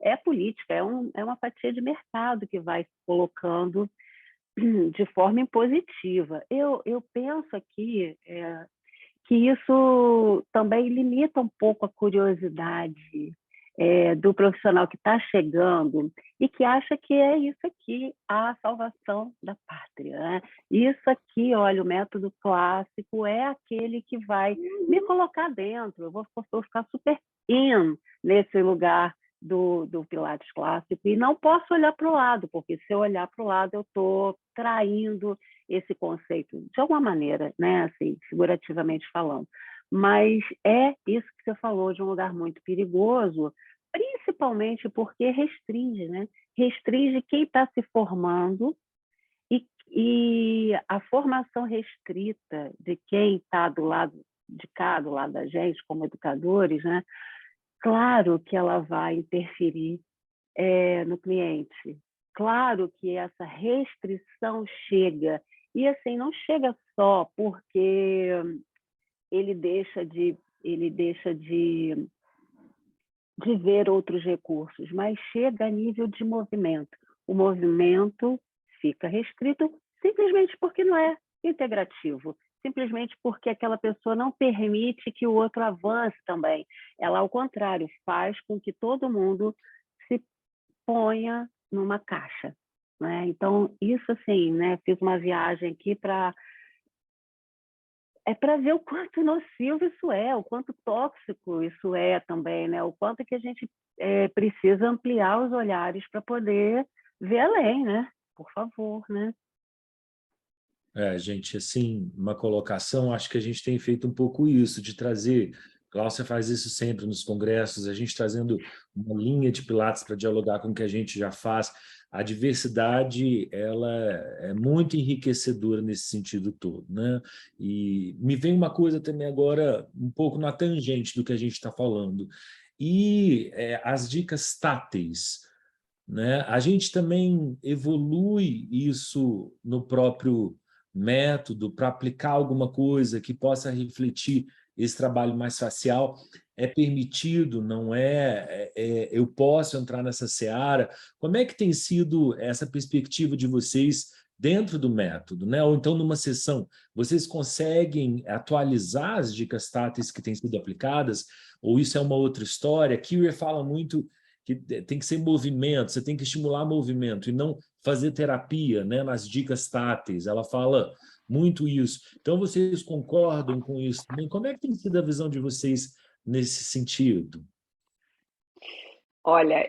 é política, é uma fatia de mercado que vai se colocando de forma impositiva. Eu penso aqui que isso também limita um pouco a curiosidade do profissional que está chegando e que acha que é isso aqui a salvação da pátria, né? Isso aqui, olha, o método clássico é aquele que vai me colocar dentro, eu vou ficar super nesse lugar do Pilates clássico e não posso olhar para o lado, porque se eu olhar para o lado eu estou traindo esse conceito, de alguma maneira, né? Assim, figurativamente falando. Mas é isso que você falou, de um lugar muito perigoso, principalmente porque restringe, né? Restringe quem está se formando e a formação restrita de quem está do lado de cá, do lado da gente, como educadores, né? Claro que ela vai interferir no cliente. Claro que essa restrição chega. E assim, não chega só porque ele deixa de ver outros recursos, mas chega a nível de movimento. O movimento fica restrito simplesmente porque não é integrativo, simplesmente porque aquela pessoa não permite que o outro avance também. Ela, ao contrário, faz com que todo mundo se ponha numa caixa, né? Então, isso assim, né? Fiz uma viagem aqui para ver o quanto nocivo isso é, o quanto tóxico isso é também, né? O quanto que a gente precisa ampliar os olhares para poder ver além, né? Por favor, né? Gente, assim, uma colocação, acho que a gente tem feito um pouco isso, de trazer, Cláudia faz isso sempre nos congressos, a gente trazendo uma linha de pilates para dialogar com o que a gente já faz. A diversidade, ela é muito enriquecedora nesse sentido todo, né? E me vem uma coisa também agora, um pouco na tangente do que a gente está falando, e as dicas táteis, né? A gente também evolui isso no próprio método para aplicar alguma coisa que possa refletir esse trabalho mais facial. É permitido, não é? Eu posso entrar nessa seara? Como é que tem sido essa perspectiva de vocês dentro do método, né? Ou então numa sessão, vocês conseguem atualizar as dicas táteis que têm sido aplicadas? Ou isso é uma outra história? Kier fala muito que tem que ser movimento, você tem que estimular movimento e não fazer terapia, né, nas dicas táteis. Ela fala muito isso. Então, vocês concordam com isso também? Como é que tem sido a visão de vocês nesse sentido? Olha,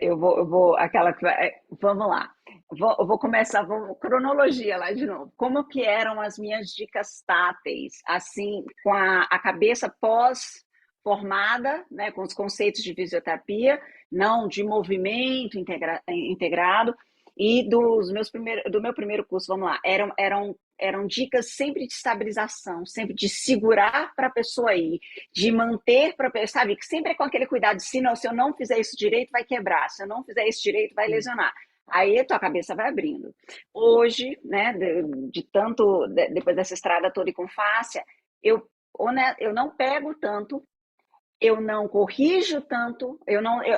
vamos lá. Eu vou começar, cronologia lá de novo. Como que eram as minhas dicas táteis, assim, com a cabeça pós-formada, né, com os conceitos de fisioterapia, não de movimento integrado, e do meu primeiro curso, vamos lá, eram dicas sempre de estabilização, sempre de segurar para a pessoa ir, de manter para a pessoa, sabe, que sempre é com aquele cuidado, se eu não fizer isso direito, vai quebrar, se eu não fizer isso direito, vai lesionar. Aí a tua cabeça vai abrindo. Hoje, né, depois dessa estrada toda e com fáscia, eu não pego tanto, eu não corrijo tanto,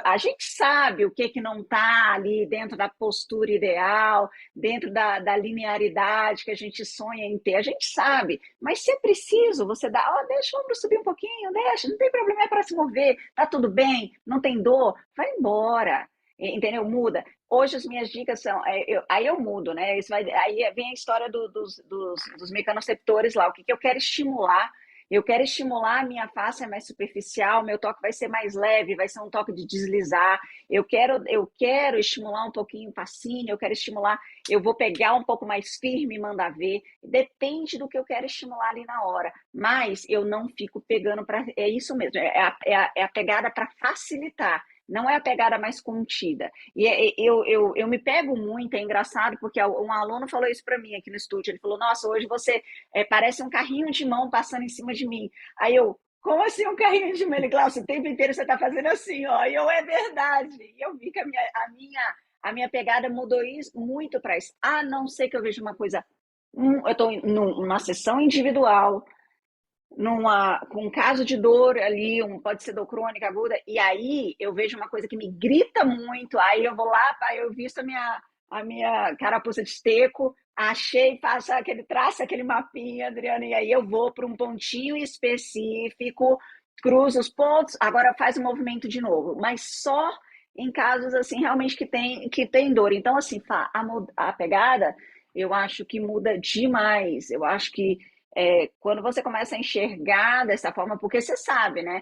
a gente sabe o que não está ali dentro da postura ideal, dentro da linearidade que a gente sonha em ter, a gente sabe, mas se é preciso, você dá, deixa o ombro subir um pouquinho, deixa, não tem problema, é para se mover, tá tudo bem, não tem dor, vai embora, entendeu? Muda. Hoje as minhas dicas são, aí eu mudo, né? Aí vem a história dos mecanoceptores lá, o que eu quero estimular. Eu quero estimular a minha face mais superficial, meu toque vai ser mais leve, vai ser um toque de deslizar. Eu quero estimular um pouquinho o fascínio, eu vou pegar um pouco mais firme e mandar ver. Depende do que eu quero estimular ali na hora. Mas eu não fico pegando para. É isso mesmo, é a pegada para facilitar. Não é a pegada mais contida. E eu me pego muito, é engraçado, porque um aluno falou isso para mim aqui no estúdio. Ele falou: Nossa, hoje você parece um carrinho de mão passando em cima de mim. Aí como assim um carrinho de mão? Ele, Glaucio, o tempo inteiro você está fazendo assim, ó. E é verdade. E eu vi que a minha pegada mudou muito para isso. A não ser que eu veja uma coisa. Eu estou numa sessão individual, com um caso de dor ali, pode ser dor crônica, aguda, e aí eu vejo uma coisa que me grita muito, aí eu vou lá, eu visto a minha carapuça de esteco, achei, traça aquele mapinha, Adriana, e aí eu vou para um pontinho específico, cruzo os pontos, agora faz o movimento de novo, mas só em casos assim realmente que tem dor. Então, assim, a pegada, eu acho que muda demais, eu acho que quando você começa a enxergar dessa forma, porque você sabe, né?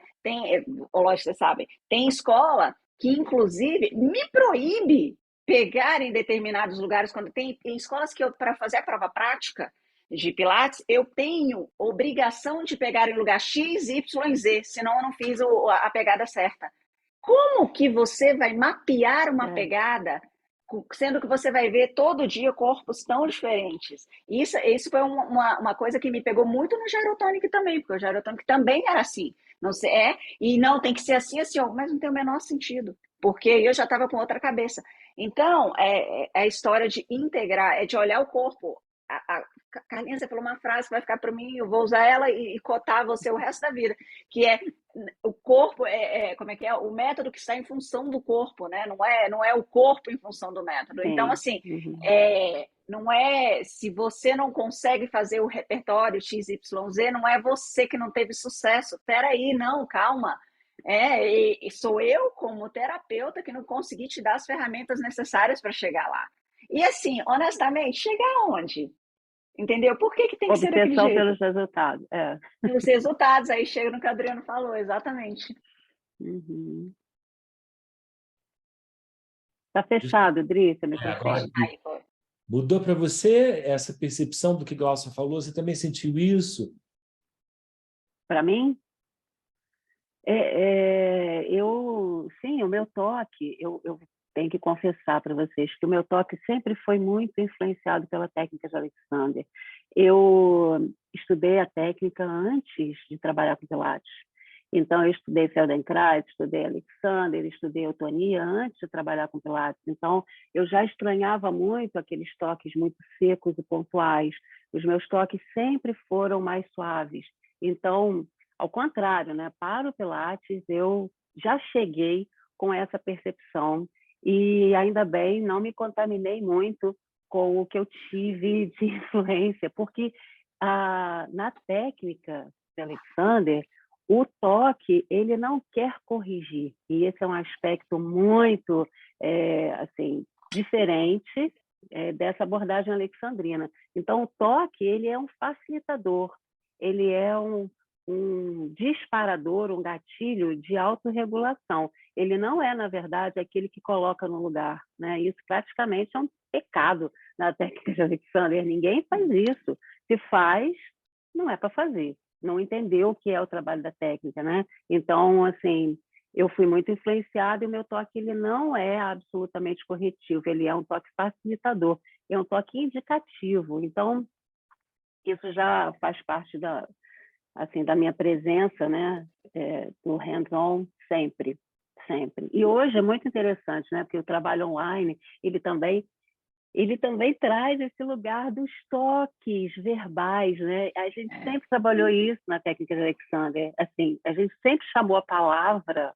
Lógico, você sabe, tem escola que, inclusive, me proíbe pegar em determinados lugares, quando tem escolas que para fazer a prova prática, de Pilates, eu tenho obrigação de pegar em lugar X, Y, Z, senão eu não fiz a pegada certa. Como que você vai mapear uma pegada, sendo que você vai ver todo dia corpos tão diferentes? Isso foi uma coisa que me pegou muito no Gyrotonic também, porque o Gyrotonic também era assim. Não sei, e não, tem que ser assim, assim, mas não tem o menor sentido, porque eu já estava com outra cabeça. Então, é a história de integrar, é de olhar o corpo. Carlinha, você falou uma frase que vai ficar para mim, eu vou usar ela e cotar você o resto da vida, que é o corpo, como é que é? O método que está em função do corpo, né? Não é o corpo em função do método. Sim. Então, assim, não é, se você não consegue fazer o repertório XYZ, não é você que não teve sucesso. Peraí, não, calma. E sou eu, como terapeuta, que não consegui te dar as ferramentas necessárias para chegar lá. E assim, honestamente, chegar aonde? Entendeu? Por que tem que ser daquele jeito? Pelos resultados. Pelos resultados, aí chega no que o Adriano falou, exatamente. Tá fechado, Dri, você me Mudou para você essa percepção do que Glaucia falou? Você também sentiu isso? Para mim? Sim, o meu toque, eu tenho que confessar para vocês que o meu toque sempre foi muito influenciado pela técnica de Alexander. Eu estudei a técnica antes de trabalhar com Pilates. Então, eu estudei Feldenkrais, estudei Alexander, estudei Otonia antes de trabalhar com Pilates. Então, eu já estranhava muito aqueles toques muito secos e pontuais. Os meus toques sempre foram mais suaves. Então, ao contrário, né? Para o Pilates, eu já cheguei com essa percepção e, ainda bem, não me contaminei muito com o que eu tive de influência, porque na técnica de Alexander, o toque ele não quer corrigir, e esse é um aspecto muito assim, diferente dessa abordagem alexandrina. Então, o toque ele é um facilitador, ele é um disparador, um gatilho de autorregulação. Ele não é, na verdade, aquele que coloca no lugar, né? Isso praticamente é um pecado na técnica de Alexander. Ninguém faz isso. Se faz, não é para fazer. Não entendeu o que é o trabalho da técnica, né? Então, assim, eu fui muito influenciada e o meu toque ele não é absolutamente corretivo, ele é um toque facilitador, é um toque indicativo. Então, isso já faz parte da minha presença, né, do hands-on sempre. E hoje é muito interessante, né, porque o trabalho online, ele também traz esse lugar dos toques verbais, né? A gente sempre trabalhou isso na técnica de Alexander, assim, a gente sempre chamou a palavra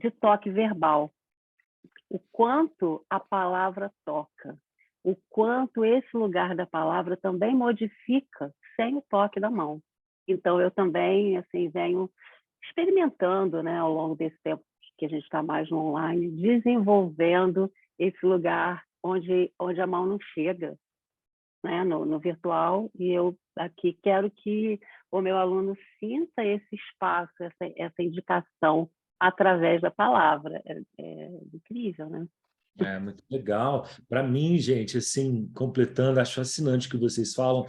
de toque verbal. O quanto a palavra toca, o quanto esse lugar da palavra também modifica sem o toque da mão. Então, eu também assim, venho experimentando, né, ao longo desse tempo que a gente está mais no online, desenvolvendo esse lugar onde a mão não chega, né, no virtual, e eu aqui quero que o meu aluno sinta esse espaço, essa indicação através da palavra. É incrível, né? É muito legal. Para mim, gente, assim, completando, acho fascinante o que vocês falam,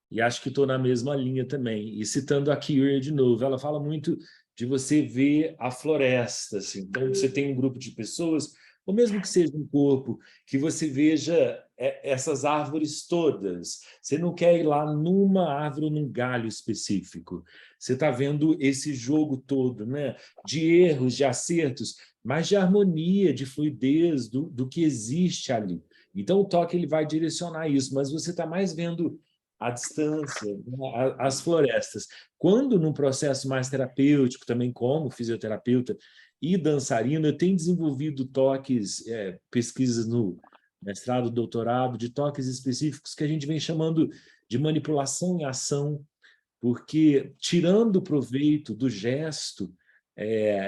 e acho que estou na mesma linha também. E citando a Kyria de novo, ela fala muito de você ver a floresta. Assim. Então, você tem um grupo de pessoas, ou mesmo que seja um corpo, que você veja essas árvores todas. Você não quer ir lá numa árvore ou num galho específico. Você está vendo esse jogo todo, né? De erros, de acertos, mas de harmonia, de fluidez do que existe ali. Então, o toque ele vai direcionar isso, mas você está mais vendo a distância, né? As florestas. Quando, num processo mais terapêutico, também como fisioterapeuta e dançarina, eu tenho desenvolvido toques, pesquisas no mestrado, doutorado, de toques específicos que a gente vem chamando de manipulação em ação, porque tirando proveito do gesto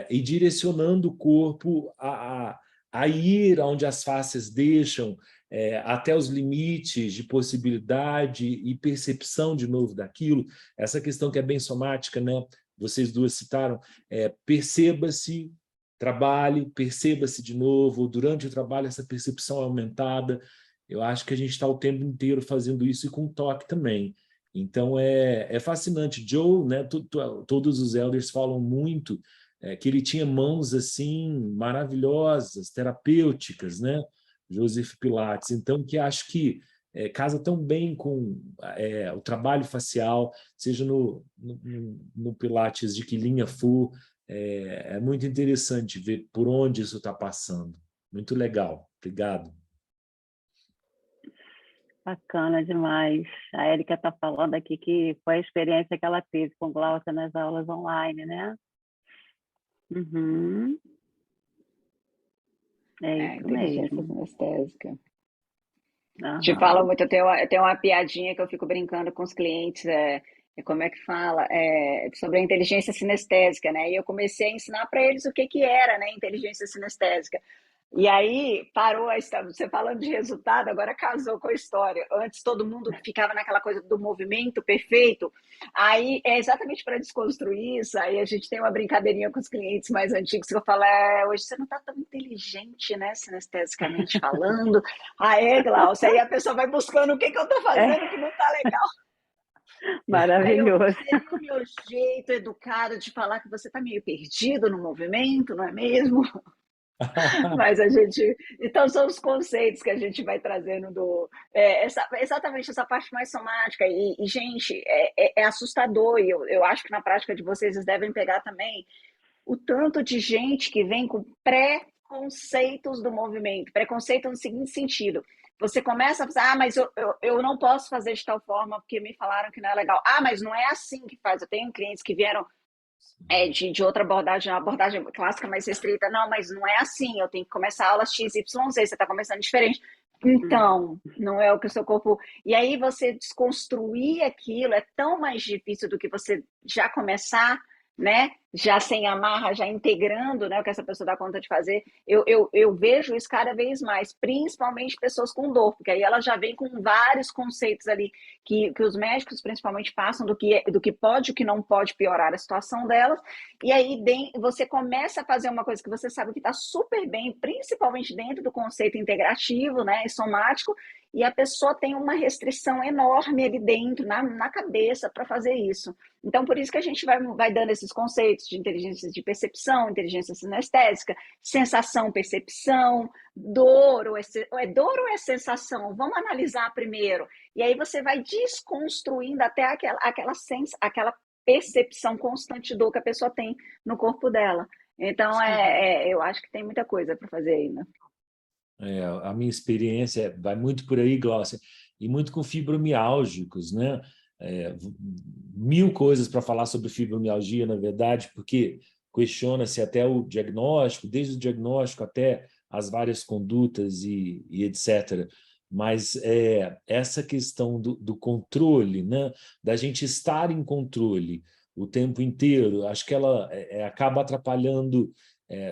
e direcionando o corpo a ir onde as faces deixam, até os limites de possibilidade e percepção de novo daquilo. Essa questão que é bem somática, né? Vocês duas citaram, perceba-se, trabalhe, perceba-se de novo, durante o trabalho essa percepção é aumentada, eu acho que a gente está o tempo inteiro fazendo isso e com toque também. Então, é fascinante. Joe, né, todos os elders falam muito que ele tinha mãos assim maravilhosas, terapêuticas, né? Joseph Pilates. Então, que acho que casa tão bem com o trabalho facial, seja no Pilates de Quilinha Fu. É muito interessante ver por onde isso está passando. Muito legal. Obrigado. Bacana demais. A Érica está falando aqui que foi a experiência que ela teve com Glaucia nas aulas online, né? Uhum. É isso Inteligência mesmo. sinestésica. Te falo Aham. muito, eu tenho uma piadinha que eu fico brincando com os clientes, como é que fala? Sobre a inteligência sinestésica, né? E eu comecei a ensinar para eles o que que era, né, inteligência sinestésica. E aí parou a história, você falando de resultado, agora casou com a história. Antes todo mundo ficava naquela coisa do movimento perfeito. Aí é exatamente para desconstruir isso. Aí a gente tem uma brincadeirinha com os clientes mais antigos que eu falo, hoje você não está tão inteligente, né, sinestesicamente falando. Glaucia, aí a pessoa vai buscando o que que eu estou fazendo que É não está legal. Aí eu, maravilhoso. seria o meu jeito educado de falar que você está meio perdido no movimento, não é mesmo? Mas a gente. Então, são os conceitos que a gente vai trazendo exatamente essa parte mais somática. Gente, é assustador, e eu acho que na prática de vocês devem pegar também o tanto de gente que vem com preconceitos do movimento. Preconceito no seguinte sentido. Você começa a pensar, mas eu não posso fazer de tal forma porque me falaram que não é legal. mas não é assim que faz. Eu tenho clientes que vieram de outra abordagem, uma abordagem clássica mais restrita. Não, mas não é assim, eu tenho que começar a aula XYZ, você está começando diferente. Então, não é o que o seu corpo... E aí você desconstruir aquilo é tão mais difícil do que você já começar, né? Já sem amarra, já integrando, né, o que essa pessoa dá conta de fazer. Eu vejo isso cada vez mais, principalmente pessoas com dor, porque aí ela já vem com vários conceitos ali que os médicos principalmente passam do que pode e o que não pode piorar a situação delas, e aí você começa a fazer uma coisa que você sabe que está super bem, principalmente dentro do conceito integrativo, né, e somático, e a pessoa tem uma restrição enorme ali dentro, na cabeça, para fazer isso. Então, por isso que a gente vai dando esses conceitos de inteligência de percepção, inteligência sinestésica, sensação, percepção, dor ou é sensação? Vamos analisar primeiro. E aí você vai desconstruindo até aquela percepção constante de dor que a pessoa tem no corpo dela. Então, eu acho que tem muita coisa para fazer ainda. A minha experiência vai muito por aí, Glaucia, e muito com fibromiálgicos, né? Mil coisas para falar sobre fibromialgia, na verdade, porque questiona-se até o diagnóstico, desde o diagnóstico até as várias condutas e etc. Mas essa questão do controle, né? Da gente estar em controle o tempo inteiro, acho que ela acaba atrapalhando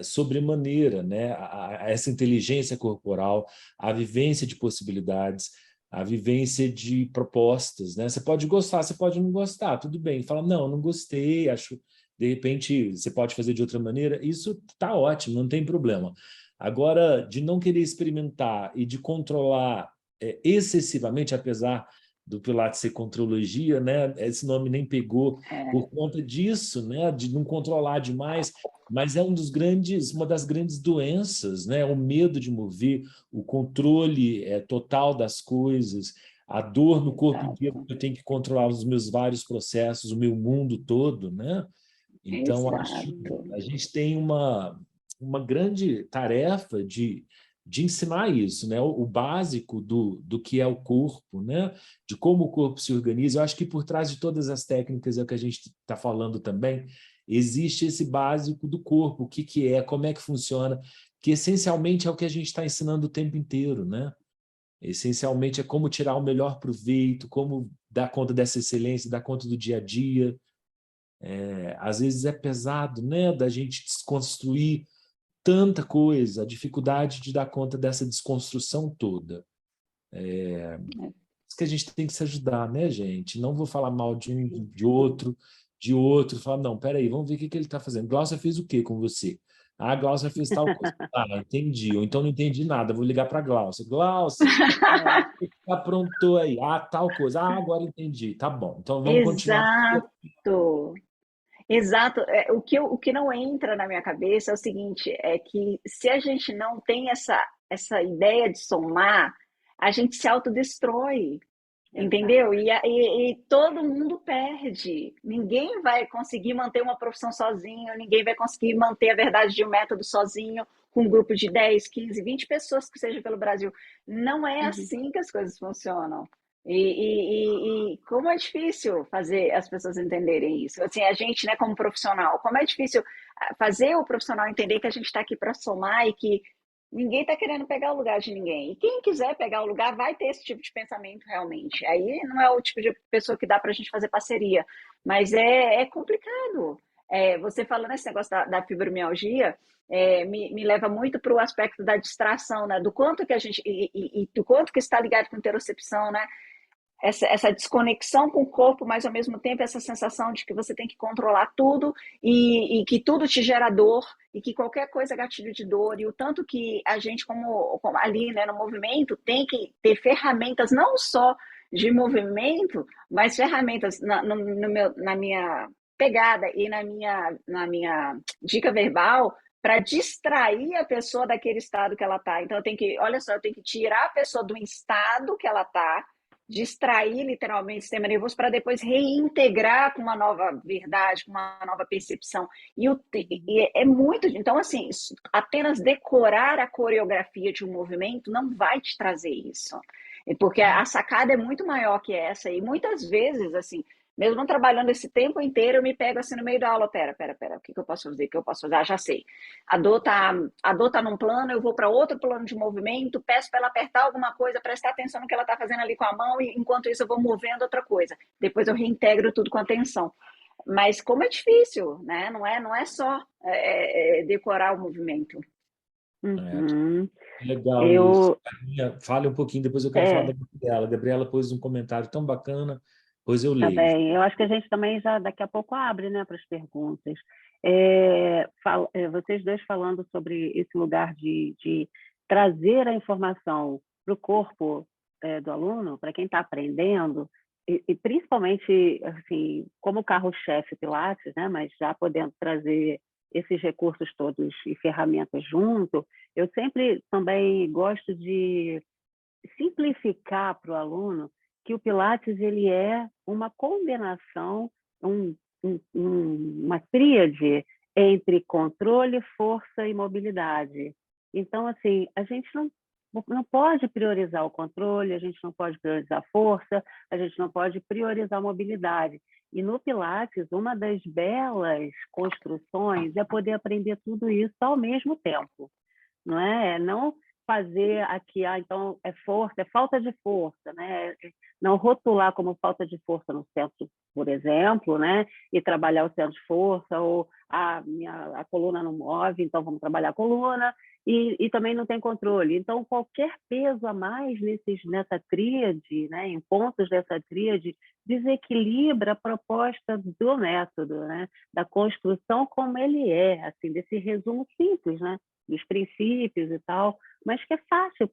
sobremaneira, né? Essa inteligência corporal, a vivência de possibilidades, a vivência de propostas, né? Você pode gostar, você pode não gostar, tudo bem. Fala, não gostei, acho, de repente você pode fazer de outra maneira, isso está ótimo, não tem problema. Agora, de não querer experimentar e de controlar excessivamente, apesar do Pilates ser contrologia, né? Esse nome nem pegou por conta disso, né? De não controlar demais, mas é uma das grandes doenças, né? O medo de mover, o controle total das coisas, a dor no corpo inteiro, porque eu tenho que controlar os meus vários processos, o meu mundo todo, né? Então, acho que Exato. a gente tem uma grande tarefa de ensinar isso, né? O básico do que é o corpo, né? De como o corpo se organiza. Eu acho que por trás de todas as técnicas, é o que a gente está falando também, existe esse básico do corpo, o que que é, como é que funciona, que essencialmente é o que a gente está ensinando o tempo inteiro, né? Essencialmente é como tirar o melhor proveito, como dar conta dessa excelência, dar conta do dia a dia. Às vezes é pesado, né? Da gente desconstruir tanta coisa, a dificuldade de dar conta dessa desconstrução toda. Isso que a gente tem que se ajudar, né, gente? Não vou falar mal de um, de outro, falar, não, peraí, vamos ver o que ele está fazendo. Glaucia fez o quê com você? Ah, a Gláucia fez tal coisa. Ah, entendi. Ou então não entendi nada, vou ligar para a Gláucia. Gláucia, o que você aprontou aí? Ah, tal coisa. Ah, agora entendi. Tá bom. Então vamos continuar. Exato. Exato. O que não entra na minha cabeça é o seguinte, é que se a gente não tem essa ideia de somar, a gente se autodestrói, Exato. entendeu? E todo mundo perde. Ninguém vai conseguir manter uma profissão sozinho, ninguém vai conseguir manter a verdade de um método sozinho, com um grupo de 10, 15, 20 pessoas que seja pelo Brasil. Não é Uhum. assim que as coisas funcionam. E como é difícil fazer as pessoas entenderem isso. Assim, a gente, né, como profissional, como é difícil fazer o profissional entender que a gente está aqui para somar e que ninguém está querendo pegar o lugar de ninguém. E quem quiser pegar o lugar vai ter esse tipo de pensamento realmente. Aí não é o tipo de pessoa que dá para a gente fazer parceria, mas é complicado. Você falando esse negócio da fibromialgia, me leva muito para o aspecto da distração, né? Do quanto que a gente e do quanto que está ligado com interocepção, né? Essa desconexão com o corpo, mas ao mesmo tempo essa sensação de que você tem que controlar tudo e que tudo te gera dor e que qualquer coisa é gatilho de dor e o tanto que a gente como ali, né, no movimento tem que ter ferramentas não só de movimento, mas ferramentas na minha pegada e na minha dica verbal para distrair a pessoa daquele estado que ela está. Então, olha só, eu tenho que tirar a pessoa do estado que ela está, distrair literalmente o sistema nervoso para depois reintegrar com uma nova verdade, com uma nova percepção. E é muito. Então, assim, apenas decorar a coreografia de um movimento não vai te trazer isso. Porque a sacada é muito maior que essa. E muitas vezes, assim, mesmo trabalhando esse tempo inteiro, eu me pego assim no meio da aula, pera, o que eu posso fazer? O que eu posso fazer? Ah, já sei. A dor tá num plano, eu vou para outro plano de movimento, peço para ela apertar alguma coisa, prestar atenção no que ela está fazendo ali com a mão, e enquanto isso eu vou movendo outra coisa. Depois eu reintegro tudo com atenção. Mas como é difícil, né? Não é só decorar o movimento. Uhum. Legal isso. Eu, Fale um pouquinho, depois eu quero falar da é, Gabriela. A Gabriela pôs um comentário tão bacana, depois eu tá leio. bem. Eu acho que a gente também já daqui a pouco abre, né, para as perguntas. Vocês dois falando sobre esse lugar de trazer a informação para o corpo do aluno, para quem está aprendendo, e principalmente assim, como carro-chefe Pilates, né, mas já podendo trazer esses recursos todos e ferramentas junto, eu sempre também gosto de simplificar para o aluno que o Pilates ele é uma combinação, uma tríade entre controle, força e mobilidade. Então, assim, a gente não pode priorizar o controle, a gente não pode priorizar a força, a gente não pode priorizar a mobilidade. E no Pilates, uma das belas construções é poder aprender tudo isso ao mesmo tempo, não é? Não fazer aqui, então é força, é falta de força, né? Não rotular como falta de força no centro, por exemplo, né? E trabalhar o centro de força, ou a coluna não move, então vamos trabalhar a coluna, e também não tem controle. Então, qualquer peso a mais nessa tríade, né? Em pontos dessa tríade, desequilibra a proposta do método, né? Da construção como ele é, assim, desse resumo simples, né? Dos princípios e tal, mas que é fácil.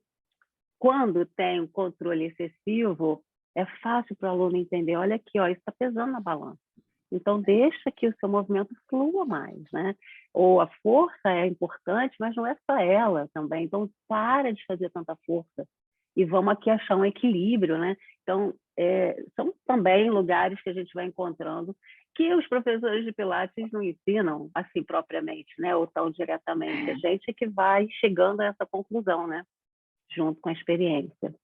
Quando tem um controle excessivo, é fácil para o aluno entender, olha aqui, ó, isso está pesando na balança. Então, deixa que o seu movimento flua mais, né? Ou a força é importante, mas não é só ela também. Então, para de fazer tanta força e vamos aqui achar um equilíbrio, né? Então, são também lugares que a gente vai encontrando que os professores de Pilates não ensinam assim propriamente, né? Ou tão diretamente. A gente é que vai chegando a essa conclusão, né? Junto com a experiência.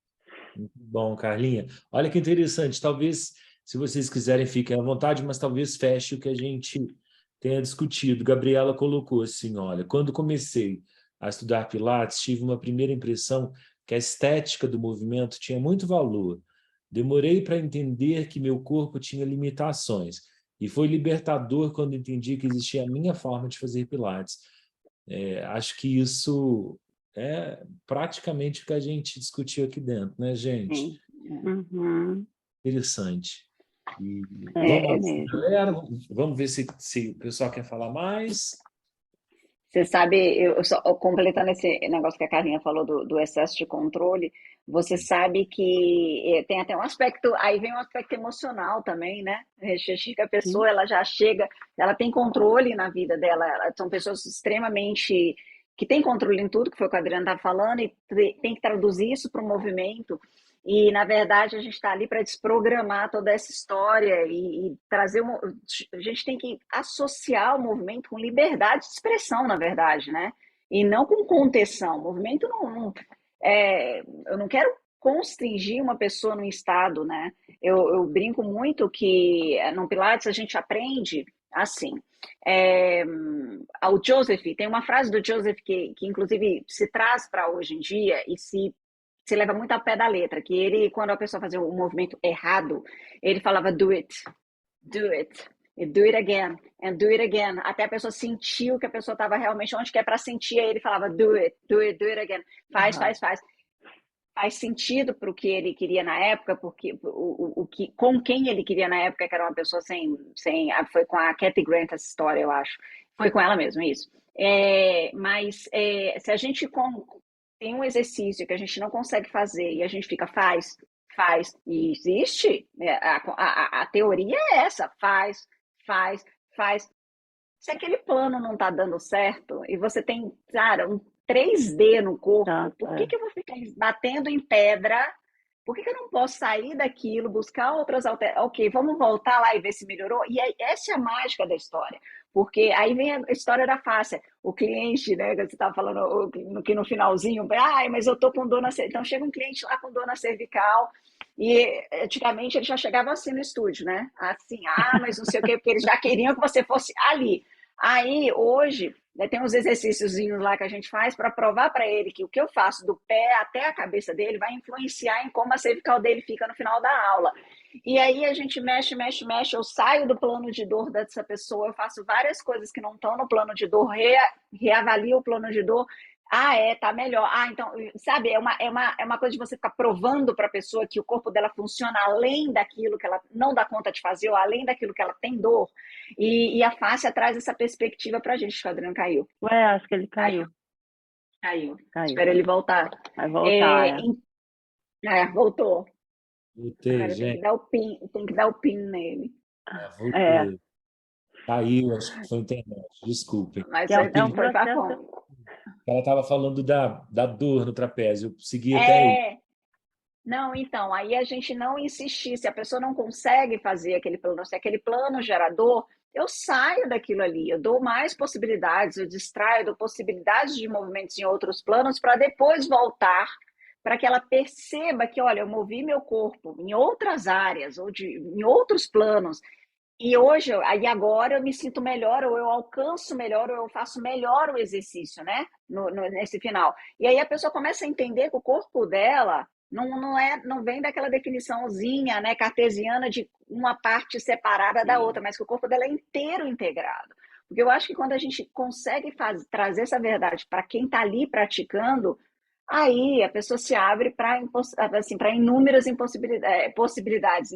Muito bom, Carlinha. Olha que interessante. Talvez, se vocês quiserem, fiquem à vontade, mas talvez feche o que a gente tenha discutido. Gabriela colocou assim, olha, quando comecei a estudar Pilates, tive uma primeira impressão que a estética do movimento tinha muito valor. Demorei para entender que meu corpo tinha limitações. E foi libertador quando entendi que existia a minha forma de fazer Pilates. Acho que isso é praticamente o que a gente discutiu aqui dentro, né, gente? Sim. Uhum. Interessante. E É vamos lá, mesmo. galera, vamos ver se o pessoal quer falar mais. Você sabe, completando esse negócio que a Carlinha falou do excesso de controle, você sabe que tem até um aspecto, aí vem um aspecto emocional também, né? A Sim, pessoa, ela já chega, ela tem controle na vida dela, são pessoas extremamente, que têm controle em tudo, que foi o que a Adriana estava falando, e tem que traduzir isso para o movimento. E, na verdade, a gente está ali para desprogramar toda essa história e trazer uma. A gente tem que associar o movimento com liberdade de expressão, na verdade, né? E não com contenção. O movimento eu não quero constringir uma pessoa no estado, né? Eu brinco muito que no Pilates a gente aprende assim. É, o Joseph, tem uma frase do Joseph que inclusive se traz para hoje em dia e se leva muito ao pé da letra, que ele, quando a pessoa fazia um movimento errado, ele falava do it, e do it again, and do it again, até a pessoa sentiu que a pessoa estava realmente onde que é para sentir, aí ele falava do it, do it, do it again, faz, aham, faz, faz. Faz sentido para o que ele queria na época, porque com quem ele queria na época, que era uma pessoa foi com a Kathy Grant essa história, eu acho. Foi com ela mesmo, isso. Se a gente tem um exercício que a gente não consegue fazer e a gente fica, faz, e existe, a teoria é essa, faz, faz. Se aquele plano não está dando certo e você tem, cara, um 3D no corpo, exato, por que eu vou ficar batendo em pedra? Por que eu não posso sair daquilo, buscar outras alternativas? Ok, vamos voltar lá e ver se melhorou? E aí, essa é a mágica da história. Porque aí vem a história da face. O cliente, né, que você estava falando que no finalzinho, mas eu tô com dor na cervical. Então chega um cliente lá com dor na cervical, e antigamente ele já chegava assim no estúdio, né? Assim, mas não sei o quê, porque eles já queriam que você fosse ali. Aí, hoje, né, tem uns exercíciozinhos lá que a gente faz para provar para ele que o que eu faço do pé até a cabeça dele vai influenciar em como a cervical dele fica no final da aula. E aí a gente mexe, mexe, mexe, eu saio do plano de dor dessa pessoa, eu faço várias coisas que não estão no plano de dor, reavalio o plano de dor. Tá melhor. Então, sabe, é uma coisa de você ficar provando para a pessoa que o corpo dela funciona além daquilo que ela não dá conta de fazer, ou além daquilo que ela tem dor. E a face traz essa perspectiva para a gente, que o Adriano caiu. Ué, acho que ele Caiu, caiu, caiu. caiu. Espero ele voltar. Vai voltar, É, é. voltou. Voltei, Cara, gente. tem que dar o pin nele. É, Voltei. Caiu, acho que foi a internet. Desculpem. Mas que é, é um não Entendi. foi para processo, fome. Ela estava falando da dor no trapézio. Eu segui até aí. É, não, então, aí a gente não insistir, se a pessoa não consegue fazer aquele plano, se aquele plano gerador, eu saio daquilo ali, eu dou mais possibilidades, eu distraio, eu dou possibilidades de movimentos em outros planos para depois voltar, para que ela perceba que, olha, eu movi meu corpo em outras áreas, em outros planos, e hoje, aí agora eu me sinto melhor, ou eu alcanço melhor, ou eu faço melhor o exercício, né? Nesse final. E aí a pessoa começa a entender que o corpo dela não vem daquela definiçãozinha, né, cartesiana de uma parte separada da outra, mas que o corpo dela é inteiro integrado. Porque eu acho que quando a gente consegue trazer essa verdade para quem está ali praticando, aí a pessoa se abre para assim, para inúmeras sim. possibilidades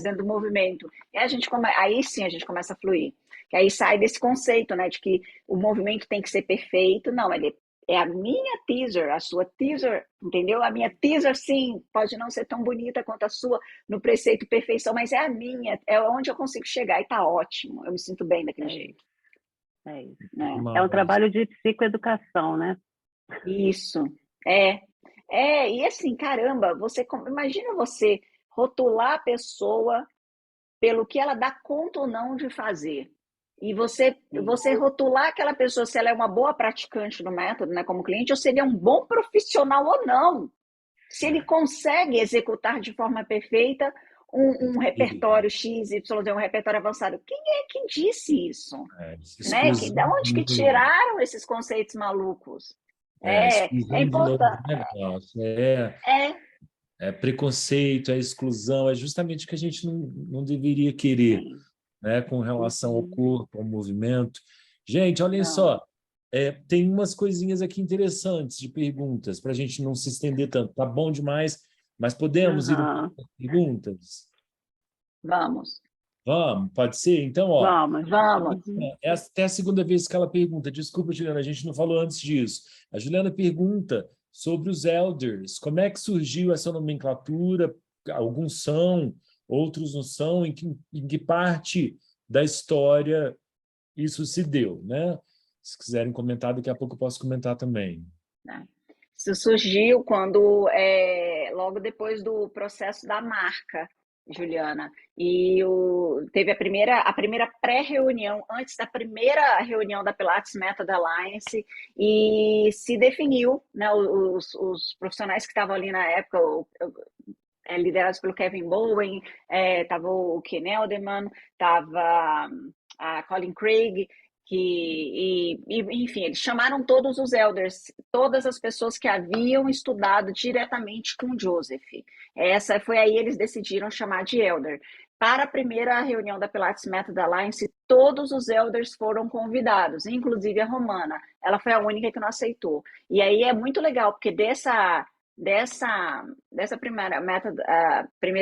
dentro do movimento. E aí sim a gente começa a fluir. Que aí sai desse conceito, né, de que o movimento tem que ser perfeito. Não, ele é a minha teaser, a sua teaser, entendeu? A minha teaser, sim, pode não ser tão bonita quanto a sua no preceito perfeição, mas é a minha, é onde eu consigo chegar e tá ótimo. Eu me sinto bem daquele É isso, jeito, é isso. né? É um Mas, trabalho de psicoeducação, né? Isso. É. E assim, caramba, imagina você rotular a pessoa pelo que ela dá conta ou não de fazer. E Sim, você rotular aquela pessoa se ela é uma boa praticante do método, né, como cliente, ou se ele é um bom profissional ou não. Se ele consegue executar de forma perfeita um repertório X, Y, um repertório avançado. Quem é que disse isso? Né? Da onde que exclusivo, tiraram esses conceitos malucos? É exclusão de novo, importante. né, Glaucio? É, É preconceito, é exclusão, é justamente o que a gente não deveria querer, sim. né, com relação ao Uhum. corpo, ao movimento. Gente, olhem não. só, tem umas coisinhas aqui interessantes de perguntas, para a gente não se estender tanto. Tá bom demais, mas podemos ir um pouco Aham. para perguntas? Vamos. Vamos, pode ser? Então, ó, Vamos. Vamos. é até a segunda vez que ela pergunta. Desculpa, Juliana, a gente não falou antes disso. A Juliana pergunta sobre os elders. Como é que surgiu essa nomenclatura? Alguns são, outros não são. Em que parte da história isso se deu, né? Se quiserem comentar, daqui a pouco eu posso comentar também. Né? Isso surgiu quando, logo depois do processo da marca, Juliana, e teve a primeira pré-reunião, antes da primeira reunião da Pilates Method Alliance, e se definiu, né, os profissionais que estavam ali na época, liderados pelo Kevin Bowen, estava o Ken Elderman, estava a Colin Craig, enfim, eles chamaram todos os elders, todas as pessoas que haviam estudado diretamente com Joseph. Foi aí eles decidiram chamar de elder. Para a primeira reunião da Pilates Method Alliance, todos os elders foram convidados, inclusive a Romana. Ela foi a única que não aceitou. E aí é muito legal, porque dessa primeira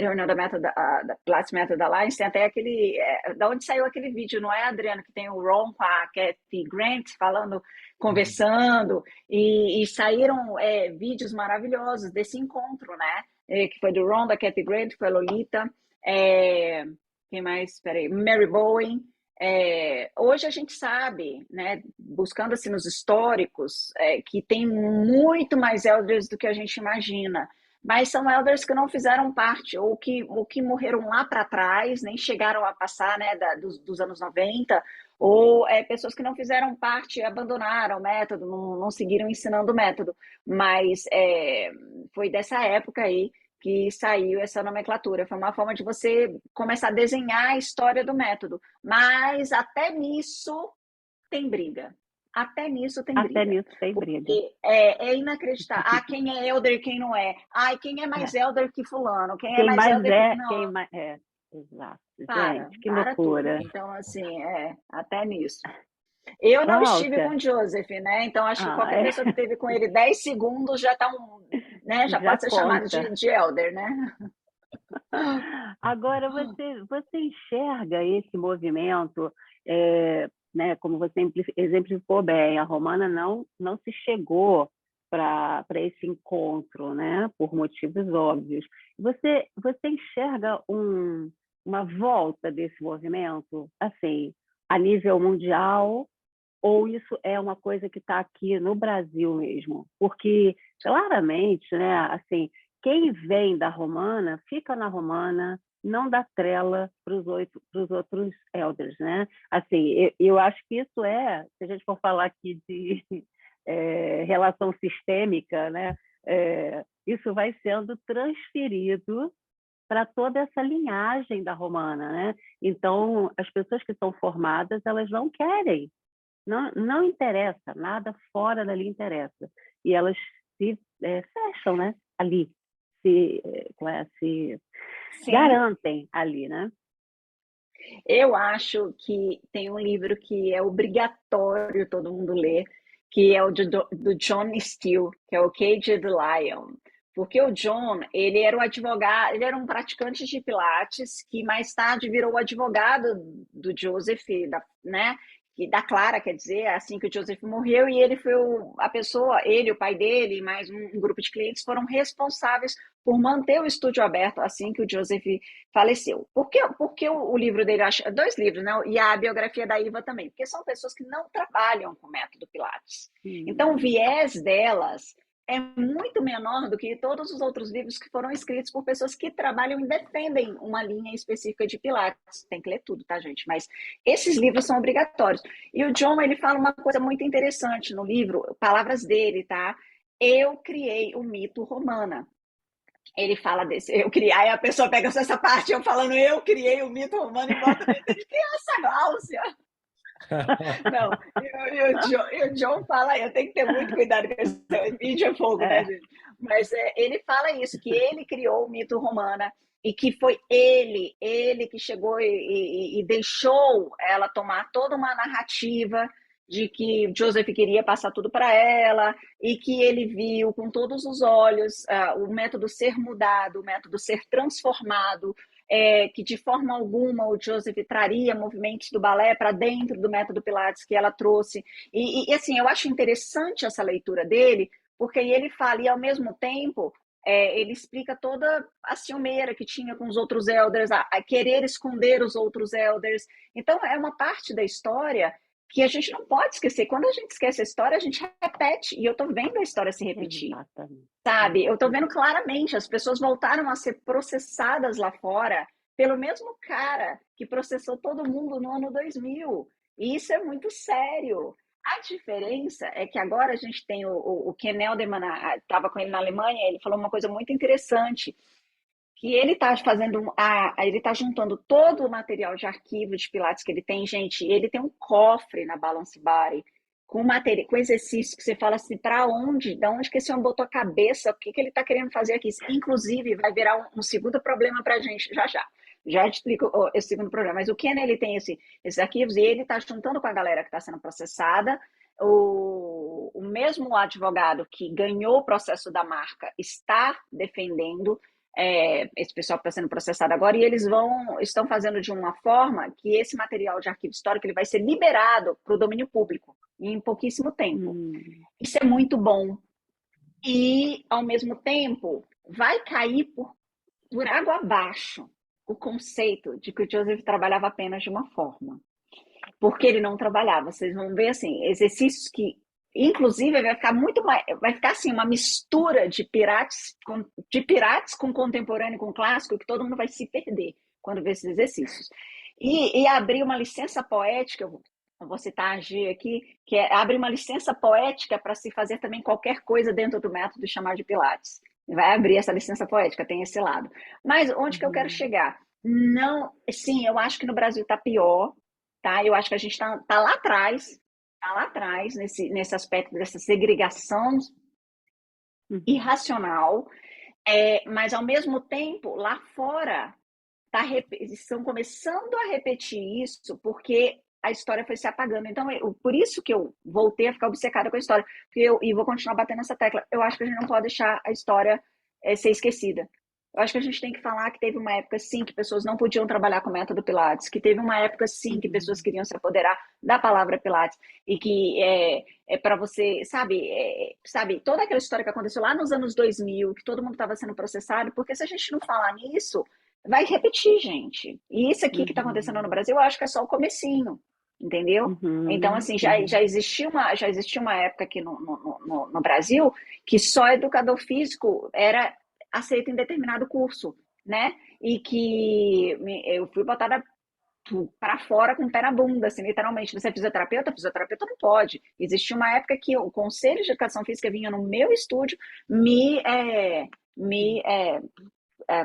reunião da Pilates Method Alliance, tem até aquele, da onde saiu aquele vídeo, não é, Adriano, que tem o Ron com a Kathy Grant falando, conversando, e saíram vídeos maravilhosos desse encontro, né, que foi do Ron, da Kathy Grant, foi a Lolita, quem mais? Espera aí, Mary Bowen. Hoje a gente sabe, né, buscando assim nos históricos, que tem muito mais elders do que a gente imagina, mas são elders que não fizeram parte, ou que morreram lá para trás, nem chegaram a passar, né, dos anos 90, ou pessoas que não fizeram parte, abandonaram o método, não seguiram ensinando o método, mas foi dessa época aí que saiu essa nomenclatura. Foi uma forma de você começar a desenhar a história do método. Mas até nisso tem briga. Até nisso tem briga. Até nisso tem briga. É inacreditável. Quem é elder e quem não é. Quem é mais elder que fulano? Quem é mais elder que não? Quem mais exato. Gente, que loucura. Tudo. Então, assim, até nisso. Eu não estive com o Joseph, né? Então, acho que qualquer pessoa que esteve com ele 10 segundos já tá né? Já pode ser chamado de elder, né? Agora, você enxerga esse movimento, né, como você exemplificou bem, a Romana não se chegou para esse encontro, né, por motivos óbvios. Você enxerga uma volta desse movimento, assim, a nível mundial, ou isso é uma coisa que está aqui no Brasil mesmo? Porque, claramente, né, assim, quem vem da Romana, fica na Romana, não dá trela para os outros elders, né? Assim, eu acho que isso se a gente for falar aqui de relação sistêmica, né? Isso vai sendo transferido para toda essa linhagem da Romana, né? Então, as pessoas que são formadas, elas não querem, não interessa, nada fora dali interessa. E elas se fecham, né? Ali, se garantem ali, né? Eu acho que tem um livro que é obrigatório todo mundo ler, que é o do John Steele, que é o Caged Lion. Porque o John, ele era um advogado, ele era um praticante de Pilates, que mais tarde virou o advogado do Joseph, né? Da Clara, quer dizer, assim que o Joseph morreu, e ele foi ele, o pai dele, e mais um grupo de clientes foram responsáveis por manter o estúdio aberto assim que o Joseph faleceu. Porque o livro dele, acho, 2 livros, né? E a biografia da Iva também, porque são pessoas que não trabalham com o método Pilates. Então, o viés delas é muito menor do que todos os outros livros que foram escritos por pessoas que trabalham e defendem uma linha específica de Pilates. Tem que ler tudo, tá, gente? Mas esses livros são obrigatórios. E o John, ele fala uma coisa muito interessante no livro, palavras dele, tá? Eu criei o mito Romana. Ele fala desse, aí a pessoa pega só essa parte, eu falando, eu criei o mito romano e bota dentro de criança, Gláucia. Não, e o John fala, eu tenho que ter muito cuidado com esse vídeo é fogo, né, gente? Mas ele fala isso, que ele criou o mito Romana e que foi ele que chegou e deixou ela tomar toda uma narrativa de que Joseph queria passar tudo para ela e que ele viu com todos os olhos o método ser mudado, o método ser transformado, que de forma alguma o Joseph traria movimentos do balé para dentro do método Pilates que ela trouxe. E assim, eu acho interessante essa leitura dele, porque ele fala, e ao mesmo tempo, ele explica toda a ciumeira que tinha com os outros elders, a querer esconder os outros elders. Então, é uma parte da história que a gente não pode esquecer. Quando a gente esquece a história, a gente repete, e eu estou vendo a história se repetir. Exatamente. Sabe? Eu estou vendo claramente, as pessoas voltaram a ser processadas lá fora pelo mesmo cara que processou todo mundo no ano 2000. E isso é muito sério. A diferença é que agora a gente tem o Ken Elderman, estava com ele na Alemanha, ele falou uma coisa muito interessante, que ele está fazendo, ele está juntando todo o material de arquivo de Pilates que ele tem, gente, ele tem um cofre na Balance Body com material, com exercício que você fala assim, para onde? Da onde que esse homem botou a cabeça? O que que ele está querendo fazer aqui? Inclusive, vai virar um segundo problema para a gente já já. Já te explico esse segundo problema. Mas o Ken, ele tem esses arquivos e ele está juntando com a galera que está sendo processada. O mesmo advogado que ganhou o processo da marca está defendendo esse pessoal que está sendo processado agora, e eles estão fazendo de uma forma que esse material de arquivo histórico ele vai ser liberado para o domínio público em pouquíssimo tempo. Isso é muito bom. E, ao mesmo tempo, vai cair por água abaixo o conceito de que o Joseph trabalhava apenas de uma forma. Porque ele não trabalhava. Vocês vão ver, assim, exercícios que, inclusive, vai ficar muito mais, vai ficar assim, uma mistura de pirates com contemporâneo, com clássico, que todo mundo vai se perder quando vê esses exercícios. E abrir uma licença poética, eu vou citar a G aqui, que abre uma licença poética para se fazer também qualquer coisa dentro do método chamado de Pilates. Vai abrir essa licença poética, tem esse lado. Mas onde que eu quero chegar? Não, sim, eu acho que no Brasil está pior, tá? Eu acho que a gente está lá atrás, nesse aspecto dessa segregação irracional, mas ao mesmo tempo, lá fora, estão começando a repetir isso porque a história foi se apagando. Então, por isso que eu voltei a ficar obcecada com a história, e vou continuar batendo nessa tecla. Eu acho que a gente não pode deixar a história ser esquecida. Eu acho que a gente tem que falar que teve uma época, sim, que pessoas não podiam trabalhar com o método Pilates, que teve uma época, sim, que pessoas queriam se apoderar da palavra Pilates, e que para você, sabe, toda aquela história que aconteceu lá nos anos 2000, que todo mundo estava sendo processado, porque se a gente não falar nisso, vai repetir, gente. E isso aqui que está acontecendo no Brasil, eu acho que é só o comecinho, entendeu? Então, assim, já existia uma época aqui no Brasil que só educador físico era aceito em determinado curso, né? E que eu fui botada para fora com o pé na bunda, assim, literalmente. Você é fisioterapeuta? Fisioterapeuta não pode. Existia uma época que o Conselho de Educação Física vinha no meu estúdio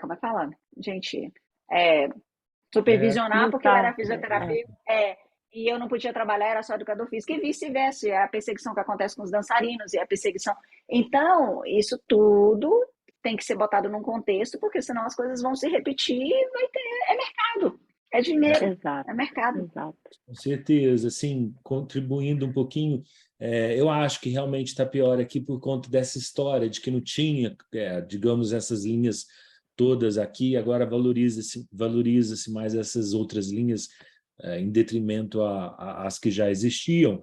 como é que fala? Gente, supervisionar porque eu era fisioterapeuta, e eu não podia trabalhar, era só educador físico, e vice-versa, é a perseguição que acontece com os dançarinos, e a perseguição. Então, isso tudo tem que ser botado num contexto, porque senão as coisas vão se repetir e vai ter. É mercado, é dinheiro, Exato, é mercado. Exato. Com certeza, assim, contribuindo um pouquinho, eu acho que realmente está pior aqui por conta dessa história de que não tinha, digamos, essas linhas todas aqui, agora valoriza-se mais essas outras linhas em detrimento às que já existiam,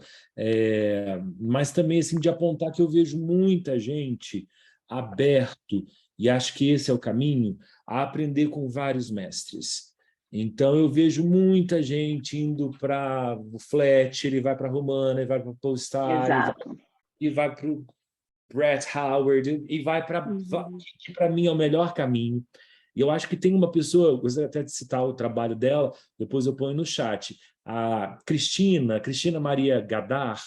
mas também assim, de apontar que eu vejo muita gente aberto, e acho que esse é o caminho, a aprender com vários mestres. Então, eu vejo muita gente indo para o Fletcher, ele vai para a Romana, ele vai para o Paul Starr, e vai para o Brett Howard, e vai para... que para mim é o melhor caminho. E eu acho que tem uma pessoa, eu gostaria até de citar o trabalho dela, depois eu ponho no chat, a Cristina Maria Gadar,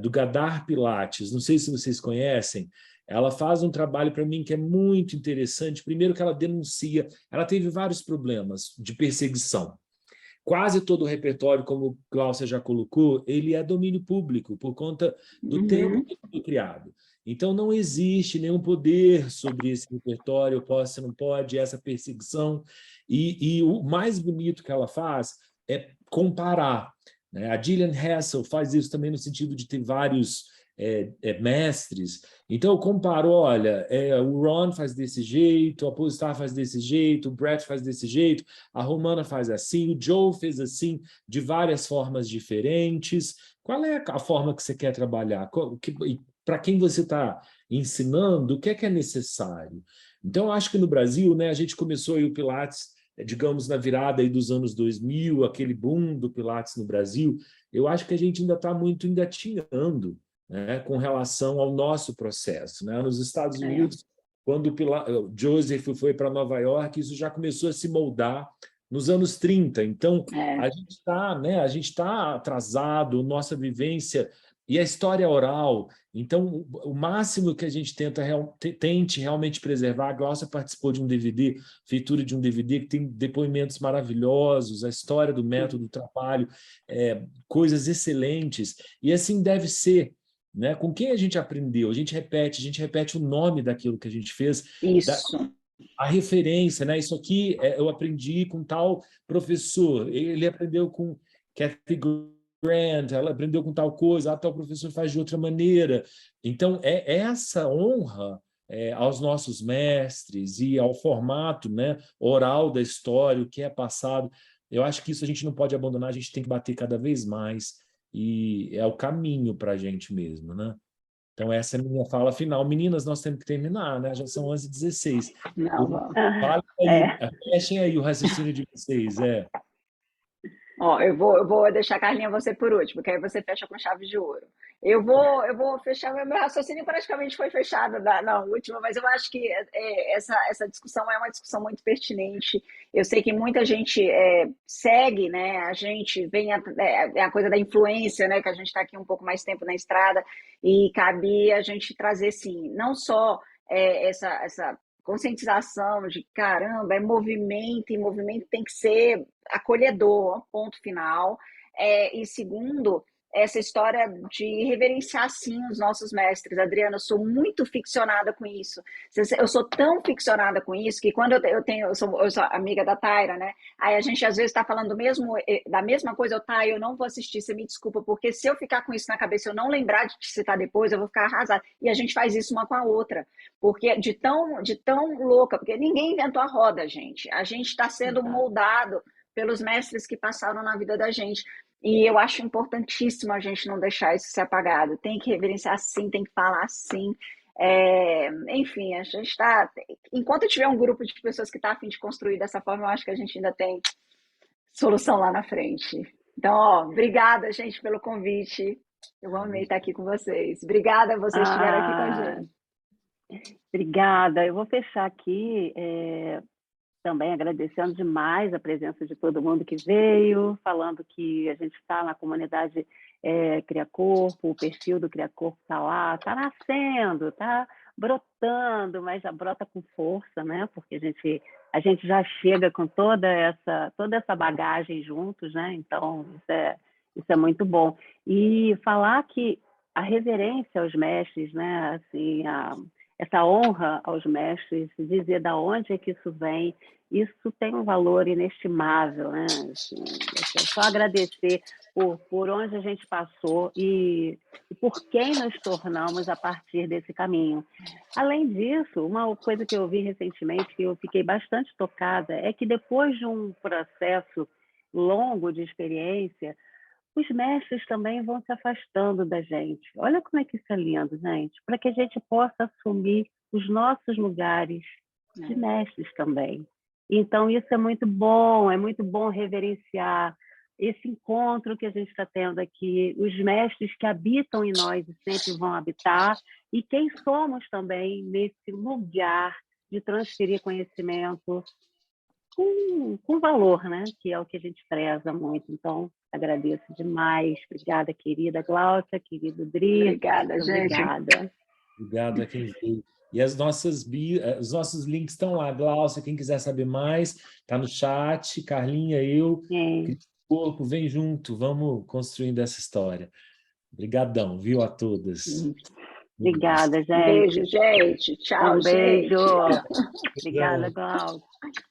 do Gadar Pilates, não sei se vocês conhecem, ela faz um trabalho para mim que é muito interessante. Primeiro que ela denuncia, ela teve vários problemas de perseguição. Quase todo o repertório, como o Glaucia já colocou, ele é domínio público, por conta do tempo que foi criado. Então, não existe nenhum poder sobre esse repertório, pode, não pode, essa perseguição. E o mais bonito que ela faz é comparar né? A Gillian Hassel faz isso também no sentido de ter vários mestres. Então, eu comparo, olha, o Ron faz desse jeito, a Paul Starr faz desse jeito, o Brett faz desse jeito, a Romana faz assim, o Joe fez assim, de várias formas diferentes. Qual é a forma que você quer trabalhar? Para quem você está ensinando, o que é necessário? Então, eu acho que no Brasil, né, a gente começou aí o Pilates, digamos, na virada aí dos anos 2000, aquele boom do Pilates no Brasil. Eu acho que a gente ainda está muito engatinhando, né, com relação ao nosso processo, né? Nos Estados Unidos, quando o Joseph foi para Nova York, isso já começou a se moldar nos anos 30. Então, a gente está, né, a gente está atrasado, nossa vivência e a história oral. Então, o máximo que a gente tente realmente preservar, a Gláucia participou de um DVD, feitura de um DVD que tem depoimentos maravilhosos, a história do método do trabalho, coisas excelentes, e assim deve ser, né? Com quem a gente aprendeu? A gente repete o nome daquilo que a gente fez. Isso. A referência, né? Isso aqui eu aprendi com tal professor, ele aprendeu com Kathy Grant, ela aprendeu com tal coisa, tal professor faz de outra maneira. Então, essa honra aos nossos mestres e ao formato, né, oral da história, o que é passado, eu acho que isso a gente não pode abandonar, a gente tem que bater cada vez mais, e é o caminho para a gente mesmo, né? Então, essa é a minha fala final. Meninas, nós temos que terminar, né? Já são 11h16. Não, Fale aí, fechem aí o raciocínio de vocês. Ó, eu vou deixar, Carlinha, você por último, que aí você fecha com chave de ouro. Eu vou fechar, meu raciocínio praticamente foi fechado na última, mas eu acho que essa discussão é uma discussão muito pertinente. Eu sei que muita gente segue, né? A gente vem a coisa da influência, né? Que a gente está aqui um pouco mais tempo na estrada, e cabe a gente trazer, sim, não só essa conscientização de caramba, é movimento, e movimento tem que ser acolhedor, ponto final. E segundo, essa história de reverenciar, sim, os nossos mestres. Adriana, eu sou muito ficcionada com isso. Eu sou tão ficcionada com isso que quando eu sou amiga da Taira, né? Aí a gente às vezes está falando da mesma coisa, eu não vou assistir, você me desculpa, porque se eu ficar com isso na cabeça, eu não lembrar de te citar depois, eu vou ficar arrasada. E a gente faz isso uma com a outra, porque de tão louca, porque ninguém inventou a roda, gente. A gente está sendo moldado pelos mestres que passaram na vida da gente. E eu acho importantíssimo a gente não deixar isso ser apagado. Tem que reverenciar sim, tem que falar sim. Enfim, a gente está... Enquanto tiver um grupo de pessoas que está a fim de construir dessa forma, eu acho que a gente ainda tem solução lá na frente. Então, obrigada, gente, pelo convite. Eu amei estar aqui com vocês. Obrigada a vocês que estiveram aqui com a gente. Obrigada. Eu vou fechar aqui também agradecendo demais a presença de todo mundo que veio, falando que a gente está na comunidade Cria Corpo, o perfil do Cria Corpo está lá, está nascendo, está brotando, mas já brota com força, né? Porque a gente já chega com toda essa bagagem juntos, né? Então, isso é muito bom. E falar que a reverência aos mestres, né? Assim, essa honra aos mestres, dizer de onde é que isso vem, isso tem um valor inestimável, né? Assim, é só agradecer por onde a gente passou e por quem nos tornamos a partir desse caminho. Além disso, uma coisa que eu vi recentemente, que eu fiquei bastante tocada, é que depois de um processo longo de experiência, os mestres também vão se afastando da gente. Olha como é que isso é lindo, gente, para que a gente possa assumir os nossos lugares de mestres também. Então, isso é muito bom reverenciar esse encontro que a gente está tendo aqui, os mestres que habitam em nós e sempre vão habitar, e quem somos também nesse lugar de transferir conhecimento com valor, né? Que é o que a gente preza muito. Então, agradeço demais. Obrigada, querida Gláucia, querido Dri. Obrigada, gente. Obrigada. Obrigado a quem veio. E os nossos links estão lá. Gláucia, quem quiser saber mais, está no chat. Carlinha, eu, Corpo, vem junto. Vamos construindo essa história. Obrigadão, viu, a todas. Obrigada, gente. Beijo, gente. Tchau, beijo. gente. Obrigada, Gláucia.